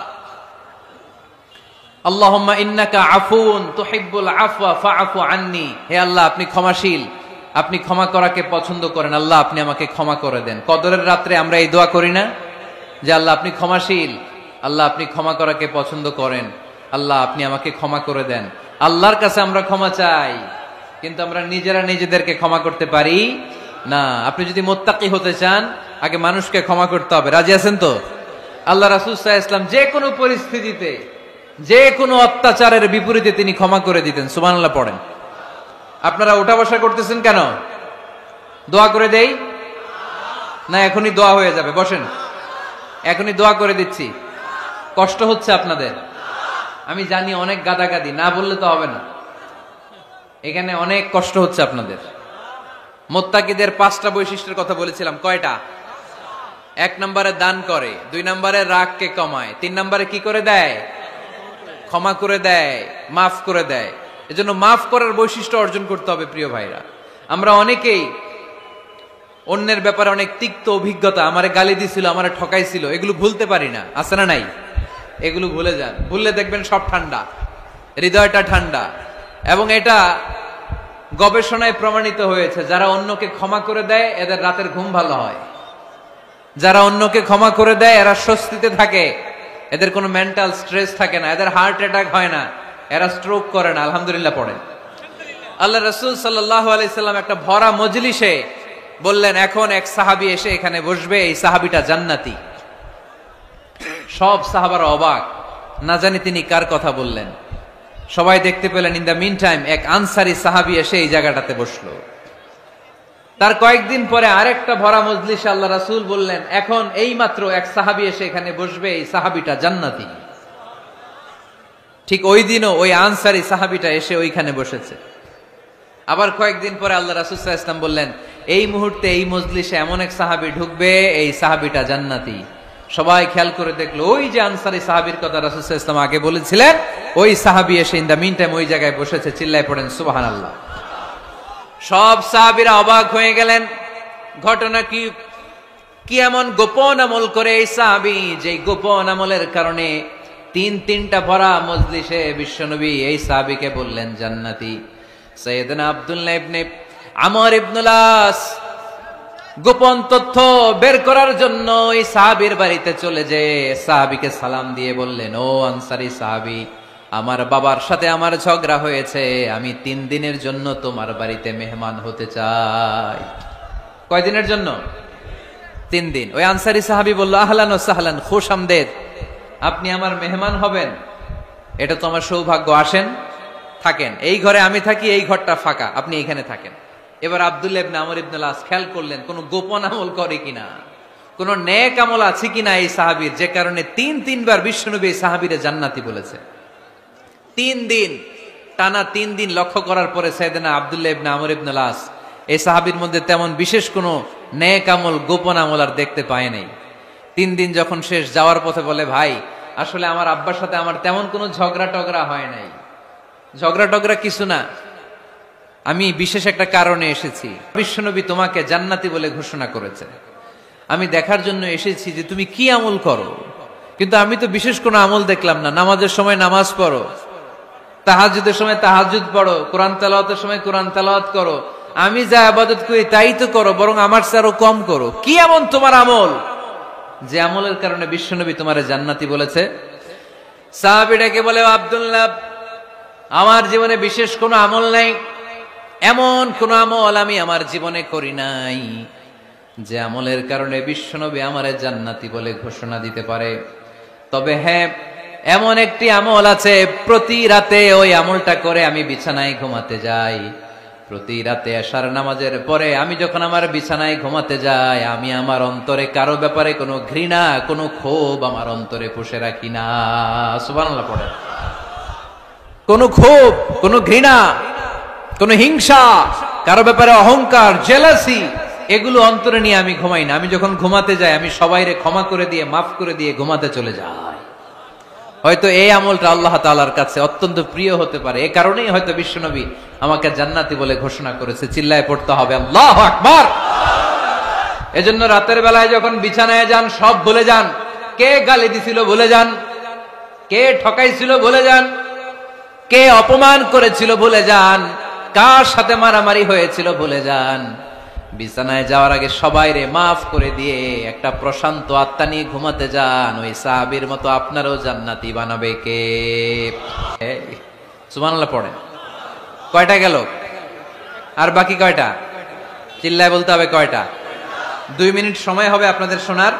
আল্লাহুম্মা ইন্নাকা আফুন তুহিব্বুল আফওয়া ফাআফু আন্নি। হে আল্লাহ, আপনি ক্ষমাশীল, আপনি ক্ষমা করাকে পছন্দ করেন। আল্লাহ আপনি আমাকে ক্ষমা করে দেন। কদরের রাত্রে আমরা এই দোয়া করি না যে আল্লাহ আপনি ক্ষমাশীল, আল্লাহ আপনি ক্ষমা করাকে পছন্দ করেন, আল্লাহ আপনি আমাকে ক্ষমা করে দেন। আল্লাহর কাছে আমরা ক্ষমা চাই, কিন্তু আমরা নিজেরা নিজেদেরকে ক্ষমা করতে পারি না। আপনি যদি মুত্তাকি হতে চান, আগে মানুষকে ক্ষমা করতে হবে। রাজি আছেন তো? আল্লাহ রাসূল সাল্লাল্লাহু আলাইহি ওয়াসাল্লাম যে কোনো পরিস্থিতিতে, যে কোনো অত্যাচারের বিপরীতে তিনি ক্ষমা করে দিতেন। সুবহানাল্লাহ পড়েন। আপনারা ওঠা বসা করতেছেন কেন? দোয়া করে দেই না? এখনই দোয়া হয়ে যাবে, বসেন। এখনই দোয়া করে দিচ্ছি। কষ্ট হচ্ছে আপনাদের? আমি জানি অনেক গাদাগাদি, না বললে তো হবে না। এখানে অনেক কষ্ট হচ্ছে আপনাদের। মুত্তাকিদের 5টা বৈশিষ্ট্যের কথা বলেছিলাম, কয়টা? 1 নম্বরে দান করে, 2 নম্বরে রাগকে কমায়, 3 নম্বরে কি করে দেয়? ক্ষমা করে দেয়, মাফ করে দেয়। এজন্য মাফ করার বৈশিষ্ট্য অর্জন করতে হবে প্রিয় ভাইরা। আমরা অনেকেই অন্যের ব্যাপারে অনেক তিক্ত অভিজ্ঞতা, আমারে গালি দিছিল, আমারে ঠকাইছিল, এগুলো ভুলতে পারি না, আছে না নাই? এগুলো ভুলে যান, ভুললে দেখবেন সব ঠান্ডা, হৃদয়টা ঠান্ডা। এবং এটা গবেষণায় প্রমাণিত হয়েছে, যারা অন্যকে ক্ষমা করে দেয় এদের রাতের ঘুম ভালো হয়। যারা অন্যকে ক্ষমা করে দেয় এরা স্বস্তিতে থাকে, এদের কোনো মেন্টাল স্ট্রেস থাকে না, এদের হার্ট অ্যাটাক হয় না, এরা স্ট্রোক করে না। আলহামদুলিল্লাহ পড়েন। আল্লাহ রাসূল সাল্লাল্লাহু আলাইহি সাল্লাম একটা ভরা মজলিসে বললেন, এখন এক সাহাবী এসে এখানে বসবে, এই সাহাবীটা জান্নাতি। সব সাহাবারা অবাক, না জানি তিনি কার কথা বললেন। সবাই দেখতে পেলেন ইন দ্য মিন টাইম এক আনসারী সাহাবী এসে এই জায়গাটাতে বসলো। তার কয়েকদিন পরে আরেকটা ভরা মজলিসে আল্লাহ রাসূল বললেন, এখন এই মাত্র এক সাহাবী এসে এখানে বসবে, এই সাহাবীটা জান্নাতি। ঠিক ওই দিনও ওই আনসারী সাহাবীটা এসে ওইখানে বসেছে। আবার কয়েকদিন পরে আল্লাহ রাসূল সাল্লাল্লাহু আলাইহি ওয়াসাল্লাম বললেন, এই মুহূর্তে এই মজলিসে এমন এক সাহাবী ঢুকবে, এই সাহাবীটা জান্নাতি। সবাই খেয়াল করে দেখলো, ওই যে আনসারী সাহাবীর কথা রাসূল সাল্লাল্লাহু আলাইহি ওয়াসাল্লাম আগে বলেছিলেন, ওই সাহাবী এসে ইন দ্য মিন টাইম ওই জায়গায় বসেছে। চিল্লায় পড়েন সুবহানাল্লাহ। সব সাহাবীরা অবাক হয়ে গেলেন। ঘটনা কি? কি এমন গোপন আমল করে এই সাহাবী, যে গোপন আমলের কারণে তিনটা ভরা মজলিসে বিশ্বনবী এই সাহাবীকে বললেন জান্নাতি। সাইয়েদনা আব্দুল্লাহ ইবনে আমর ইবনুল আস গোপন তথ্য বের করার জন্য এই সাহাবীর বাড়িতে চলে যেয়ে সাহাবীকে সালাম দিয়ে বললেন, ও আনসারী সাহাবী, আমার বাবার সাথে আমার ঝগড়া হয়েছে, আমি 3 দিনের জন্য তোমার বাড়িতে মেহমান হতে চাই। কয়দিনের জন্য? 3 দিন। ওই আনসারী সাহাবী বলল, আহলান ওয়া সাহলান, খুশআমদেদ, আপনি আমার মেহমান হবেন, এটা তো আমার সৌভাগ্য, আসেন থাকেন, এই ঘরে আমি থাকি, এই ঘরটা ফাঁকা, আপনি এখানে থাকেন। এবার আব্দুল্লাহ ইবনে আমর ইবনুল আস খেয়াল করলেন কোন গোপন আমল করে কিনা, কোন নেক আমল আছে কিনা এই সাহাবীর, যে কারণে 3বার বিশ্বনবী এই সাহাবীরে জান্নাতি বলেছে। 3 দিন টানা 3 দিন লক্ষ্য করার পরে সাইয়েদনা আব্দুল্লাহ ইবনে আমর ইবনুল আস এই সাহাবীর মধ্যে তেমন বিশেষ কোনো নেক আমল, গোপন আমল আর দেখতে পায় নাই। 3 দিন যখন শেষ, যাওয়ার পথে বলে, ভাই আসলে আমার আব্বার সাথে আমার তেমন কোনো ঝগড়া টগড়া হয় নাই, ঝগড়া টগড়া কিছু না, আমি বিশেষ একটা কারণে এসেছি, বিশ্বনবী তোমাকে জান্নাতি বলে ঘোষণা করেছে, আমি দেখার জন্য এসেছি যে তুমি কি আমল করো, কিন্তু আমি তো বিশেষ কোনো আমল দেখলাম না। নামাজের সময় নামাজ পড়ো, তাহাজ্জুদের সময় তাহাজ্জুদ পড়ো, কোরআন তেলাওয়াতের সময় কোরআন তেলাওয়াত করো, আমি যা ইবাদত করি তাই তো করো, বরং আমার চেয়ে আরো কম করো। কি এমন তোমার আমল যে আমলের কারণে বিশ্বনবী তোমারে জান্নাতি বলেছে? সাহাবীটাকে বলে, আব্দুল্লাহ, আমার জীবনে বিশেষ কোনো আমল নাই, এমন কোন আমল আমি আমার জীবনে করি নাই যে আমলের কারণে বিশ্বনবী আমারে জান্নাতি বলে ঘোষণা দিতে পারে। তবে হ্যাঁ, এমন একটি আমল আছে, প্রতি রাতে ওই আমলটা করে আমি বিছানায় ঘুমাতে যাই। প্রতি রাতে এশার নামাজের পরে আমি যখন আমার বিছানায় ঘুমাতে যাই, আমি আমার অন্তরে কারো ব্যাপারে কোনো ঘৃণা, কোনো ক্ষোভ আমার অন্তরে পুষে রাখি না। সুবহানাল্লাহ পড়ে। কোনো ক্ষোভ, কোনো ঘৃণা, কোনো হিংসা, কারো ব্যাপারে অহংকার, জেলাসি, এগুলো অন্তরে নিয়ে আমি ঘুমাই না। আমি যখন ঘুমাতে যাই, আমি সবাইরে ক্ষমা করে দিয়ে, মাফ করে দিয়ে ঘুমাতে চলে যাই। হয়তো এই আমলটা আল্লাহ তাআলার কাছে অত্যন্ত প্রিয় হতে পারে, এ কারণেই হয়তো বিশ্বনবী আমাকে জান্নাতি বলে ঘোষণা করেছে। চিল্লায় পড়তে হবে আল্লাহু আকবার। এজন্য রাতের বেলায় যখন বিছানায় যান, সব ভুলে যান। কে গালি দিছিল ভুলে যান, কে ঠকাইছিল ভুলে যান, কে অপমান করেছিল ভুলে যান, কার সাথে মারামারি হয়েছিল ভুলে যান। বিছানায় যাওয়ার আগে সবাইরে মাফ করে দিয়ে একটা প্রশান্ত আত্মা নিয়ে ঘুমাতে যান। ওই সাহাবীর মতো আপনারও জান্নাতি বানাবে কে? সুবহানাল্লাহ পড়ে। কয়টা গেল? আর বাকি কয়টা? চিল্লায় বলতে হবে কয়টা? 2 মিনিট সময় হবে আপনাদের শোনার।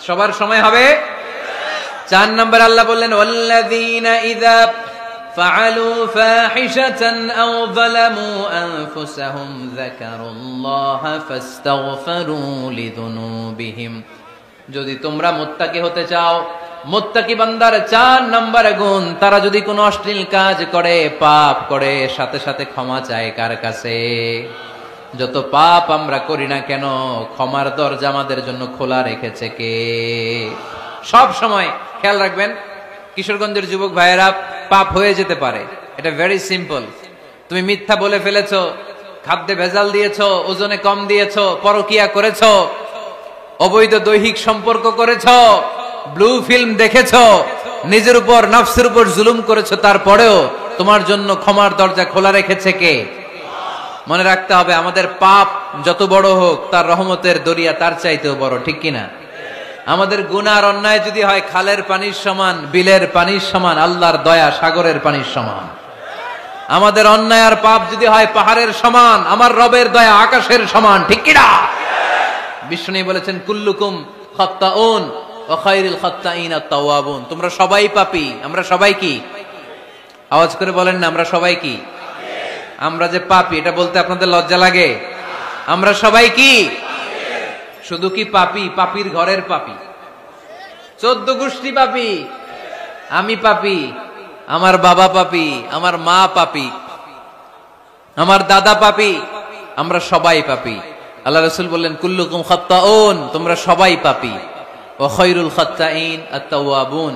সবার সময় হবে। 4 নম্বর আল্লাহ বললেন, ওয়াল্লাযীনা ইযা ফাআলু ফাহিশাতান আও যালামু আনফুসাহুম যাকারুল্লাহা ফাস্তাগফিরু লিযুনুবিহিম। যদি তোমরা মুত্তাকি হতে চাও, মুত্তাকি বান্দার 4 নম্বর গুণ, তারা যদি কোনো অশ্লীল কাজ করে, পাপ করে, সাথে সাথে ক্ষমা চায় কার কাছে? যত পাপ আমরা করি না কেন, ক্ষমার দরজা আমাদের জন্য খোলা রেখেছে কে? সব সময় খেয়াল রাখবেন, কিশোরগঞ্জের যুবক ভাইয়েরা, পাপ হয়ে যেতে পারে, এটা ভেরি সিম্পল। তুমি মিথ্যা বলে ফেলেছো, খাদ্যে ভেজাল দিয়েছো, ওজনে কম দিয়েছো, পরকিয়া করেছো, অবৈধ দৈহিক সম্পর্ক করেছো, ব্লু ফিল্ম দেখেছো, নিজের উপর নফসের উপর জুলুম করেছো, তারপরেও তোমার জন্য ক্ষমার দরজা খোলা রেখেছে কে? মনে রাখতে হবে, আমাদের পাপ যত বড় হোক, তার রহমতের দরিয়া তার চাইতেও বড়, ঠিক কিনা? আমাদের গুনাহ আর অন্যায় যদি হয় খালের পানির সমান, বিলের পানির সমান, আল্লাহর দয়া সাগরের পানির সমান। আমাদের অন্যায় আর পাপ যদি হয় পাহাড়ের সমান, আমার রবের দয়া আকাশের সমান, ঠিক কিনা? বিষ্ণু বলেছেন, কুল্লুকুম খাত্তাউন ওয়া খায়রুল খাত্তাইন আত-তাওয়াবুন। তোমরা সবাই পাপী। আমরা সবাই কি? আওয়াজ করে বলেন না, আমরা সবাই কি? আমরা যে পাপী, এটা বলতে আপনাদের লজ্জা লাগে? আমরা সবাই কি? শুধু কি পাপী? পাপীর ঘরের পাপী, 14 গোষ্ঠী পাপী। আমি পাপী, আমার বাবা পাপী, আমার মা পাপী, আমার দাদা পাপী, আমরা সবাই পাপী। আল্লাহ রাসূল বললেন, কুল্লুকুম খাত্তাউন, তোমরা সবাই পাপী, ওয়া খায়রুল খাত্তাইন আত-তাওয়াবুন।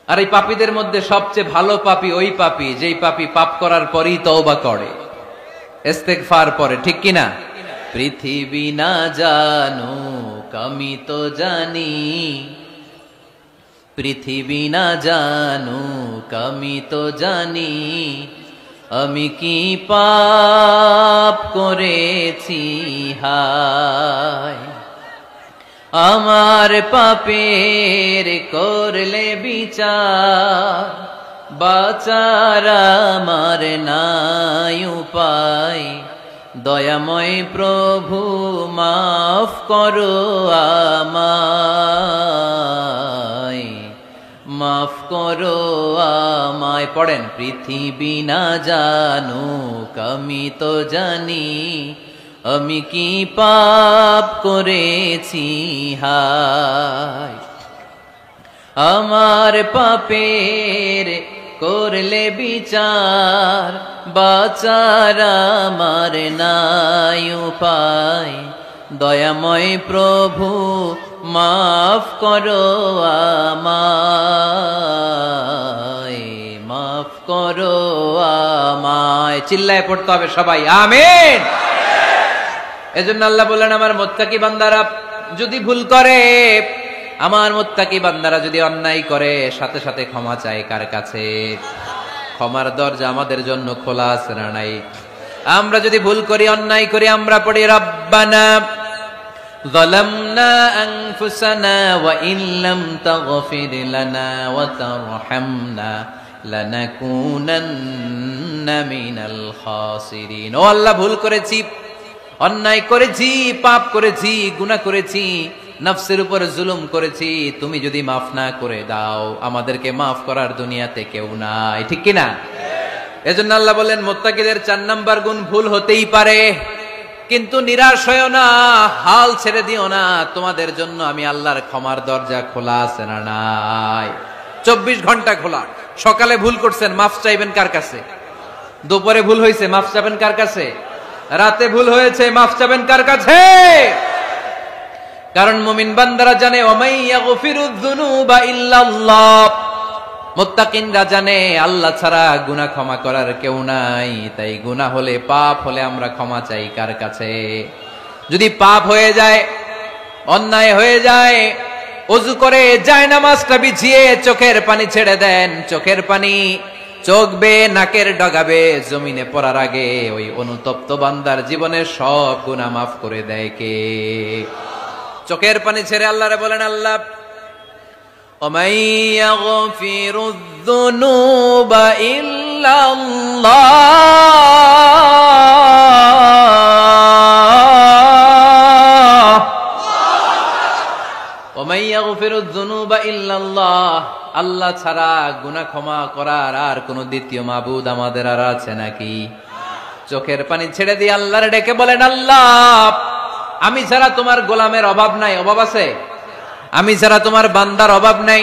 আর এই পাপীদের মধ্যে সবচেয়ে ভালো পাপী ওই পাপী যেই পাপী পাপ করার পরই তওবা করে, ইস্তেগফার পড়ে, ঠিক কিনা? পৃথিবী না জানুক আমি তো জানি, পৃথিবী না জানুক আমি তো জানি, আমি কি পাপ করেছি হায়, আমার পাপের করলে বিচার, বাঁচার আমার নাই উপায়, দয়াময় প্রভু মাফ করো আমায়, মাফ করো আমায়। পড়েন, পৃথিবী না জানুক আমি তো জানি, আমি কি পাপ করেছি হায়, আমার পাপের করলে বিচার, বাঁচার আমার নাই উপায়, দয়াময় প্রভু মাফ করো আমায়, মাফ করো আমায়। চিল্লায় পড়তে হবে সবাই, আমিন। এজন্য আল্লাহ বললেন, আমার মুত্তাকি বান্দারা যদি ভুল করে, আমার মুত্তাকি বান্দারা যদি অন্যায় করে, সাথে সাথে ক্ষমা চায় কার কাছে? ক্ষমার দরজা আমাদের জন্য খোলা আছে না নাই? আমরা যদি ভুল করি, অন্যায় করি, আমরা পড়ি, রব্বানা যালামনা আনফুসানা ওয়া ইন লাম তাগফির লানা ওয়া তারহামনা লানাকুনান্না মিনাল খাসিরিন। ও আল্লাহ, ভুল করেছি, অন্যায় করেছি, পাপ করেছি, গুনাহ করেছি, নফসের উপর জুলুম করেছি, তুমি যদি মাফ না করে দাও, আমাদেরকে মাফ করার দুনিয়াতে কেউ নাই, ঠিক কিনা? এজন্য আল্লাহ বলেন, মুত্তাকিদের 4 নাম্বার গুণ, ভুল হতেই পারে, কিন্তু নিরাশ হয়ো না, হাল ছেড়ে দিও না, তোমাদের জন্য আমি আল্লাহর ক্ষমার দরজা খোলা আছে না নাই? 24 ঘন্টা খোলা। সকালে ভুল করছেন, মাফ চাইবেন কার কাছে? দুপুরে ভুল হয়েছে, মাফ চাইবেন কার কাছে? রাতে ভুল হয়েছে, মাফ চাইবেন কার কাছে? কারণ মুমিন বান্দারা জানে, ওয়ামাই ইয়াগফিরুয যুনুবা ইল্লাল্লাহ, মুত্তাকিনরা জানে আল্লাহ ছাড়া গুনাহ ক্ষমা করার কেউ নাই। তাই গুনাহ হলে, পাপ হলে আমরা ক্ষমা চাই কার কাছে? যদি পাপ হয়ে যায়, অন্যায় হয়ে যায়, ওযু করে জায়নামাজটা বিছিয়ে চোখের পানি ছেড়ে দেন, চোখের পানি চোখ বেয়ে নাকের ডগাবে জমিনে পড়ার আগে ওই অনুতপ্ত বান্দার জীবনের সব গুনাহ মাফ করে দেয় কে? চোখের পানি ছেড়ে আল্লাহরে বলেন, আল্লাহ ওমাই ইয়াগফিরুয যুনুবা ইল্লাল্লাহ, ওমাই ইয়াগফিরুয যুনুবা ইল্লাল্লাহ, আল্লাহ ছাড়া গুনাহ ক্ষমা করার আর কোন দ্বিতীয় মাবুদ আমাদের আর আছে নাকি? চোখের পানি ছেড়ে দিয়ে আল্লাহরে ডেকে বলেন, আল্লাহ আমি ছাড়া তোমার গোলামের অভাব নাই, অভাব আছে? আমি ছাড়া তোমার বান্দার অভাব নাই,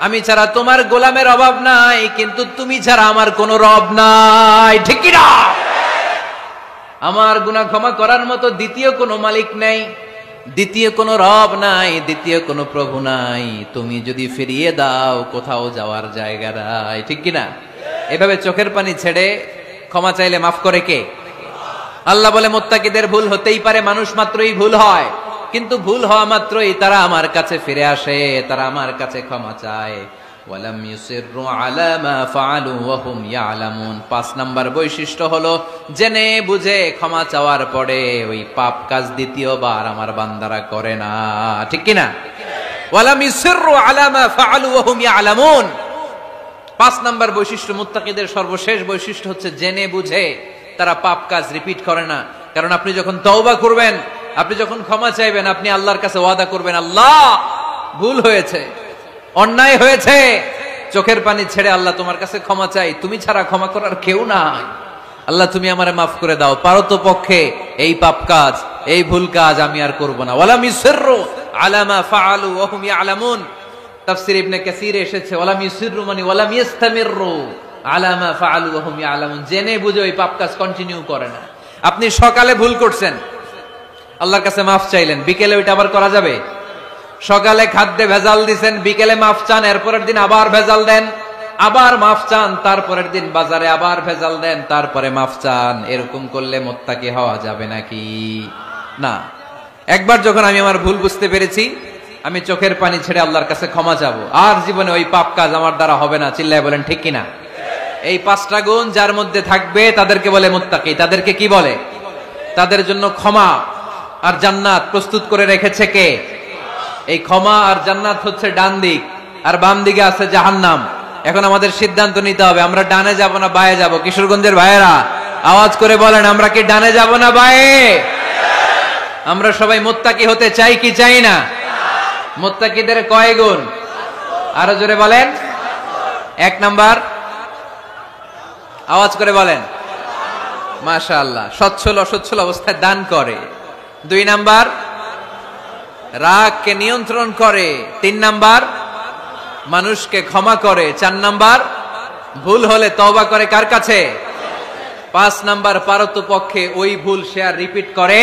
আমি ছাড়া তোমার গোলামের অভাব নাই, কিন্তু তুমি ছাড়া আমার কোন রব নাই, ঠিক কি না? আমার গুনাহ ক্ষমা করার মতো দ্বিতীয় কোনো মালিক নাই, দ্বিতীয় কোনো রব নাই, দ্বিতীয় কোনো প্রভু নাই, তুমি যদি ফিরিয়ে দাও কোথাও যাওয়ার জায়গা নাই, ঠিক কিনা? এভাবে চোখের পানি ছেড়ে ক্ষমা চাইলে মাফ করে কে? আল্লাহ বলে মুত্তাকিদের ভুল হতেই পারে, মানুষ মাত্রই ভুল হয়, কিন্তু ভুল হওয়া মাত্রই তারা আমার কাছে ফিরে আসে, তারা আমার কাছে ক্ষমা চায়। ওয়ালাম ইউসিররু আলা মা ফাআলু ওয়া হুম ইয়ালামুন। ৫ নাম্বার বৈশিষ্ট্য হলো জেনে বুঝে ক্ষমা চাওয়ার পরে ওই পাপ কাজ দ্বিতীয়বার আমার বান্দারা করে না, ঠিক কি না? ওয়ালাম ইউসিররু আলা মা ফাআলু ওয়া হুম ইয়ালামুন। ৫ নাম্বার বৈশিষ্ট্য, মুত্তাকিদের সর্বশেষ বৈশিষ্ট্য হচ্ছে জেনে বুঝে তারা পাপ কাজ রিপিট করে না। কারণ আপনি যখন তওবা করবেন, আপনি যখন ক্ষমা চাইবেন, আপনি আল্লাহর কাছে ওয়াদা করবেন, আল্লাহ ভুল হয়েছে, অন্যায় হয়েছে, চোখের পানি ছেড়ে আল্লাহ তোমার কাছে ক্ষমা চাই, তুমি ছাড়া ক্ষমা করার কেউ নাই, আল্লাহ তুমি আমারে মাফ করে দাও, পারতপক্ষে এই পাপ কাজ, এই ভুল কাজ আমি আর করব না। ওয়ালাম ইউসিররু আলা মা ফাআলু ওয়া হুম ইয়ালামুন। তাফসীর ইবনে কাসীর এসেছে ওয়ালাম ইউসিররু মানে ওয়ালাম ইস্তামিররু আলা মা ফাআলু ওয়া হুম ইয়ালামুন, জেনে বুঝে ওই পাপ কাজ কন্টিনিউ করে না। আপনি সকালে ভুল করছেন, আল্লাহর কাছে মাফ চাইলেন, বিকেলে ওইটা আবার করা যাবে? সকালে খাদ্যে ভেজাল দিছেন, বিকেলে মাফ চান, এরপরের দিন আবার ভেজাল দেন, আবার মাফ চান, তারপরের দিন বাজারে আবার ভেজাল দেন, তারপরে মাফ চান। এরকম করলে মুত্তাকি হওয়া যাবে নাকি? না। একবার যখন আমি আমার ভুল বুঝতে পেরেছি, আমি চোখের পানি ছেড়ে আল্লাহর কাছে ক্ষমা চাবো, আর জীবনে ওই পাপ কাজ আমার দ্বারা হবে না। চিল্লায় বলেন ঠিক কিনা? এই 5টা গুণ যার মধ্যে থাকবে তাদেরকে বলে মুত্তাকি। তাদেরকে কি বলে? তাদের জন্য ক্ষমা আর জান্নাত প্রস্তুত করে রেখেছে কে? এই ক্ষমা আর জান্নাত হচ্ছে ডান দিক, আর বাম দিকে আছে জাহান্নাম। এখন আমাদের সিদ্ধান্ত নিতে হবে, আমরা ডানে যাব না বায়ে যাব। কিশোরগঞ্জের ভাইয়েরা আওয়াজ করে বলেন, আমরা কি ডানে যাব না বায়ে? আমরা সবাই মুত্তাকি হতে চাই কি চাই না? মুত্তাকিদের কয় গুণ? আরো জোরে বলেন। 1 নাম্বার, আওয়াজ করে বলেন। মাশাআল্লাহ, সচ্ছল অসচ্ছল অবস্থায় দান করে। 2 নাম্বার, রাগকে নিয়ন্ত্রণ করে। 3 নাম্বার, মানুষকে ক্ষমা করে। 4 নাম্বার, ভুল হলে তওবা করে কার কাছে? 5 নাম্বার, পারতপক্ষে ওই ভুল সে আর রিপিট করে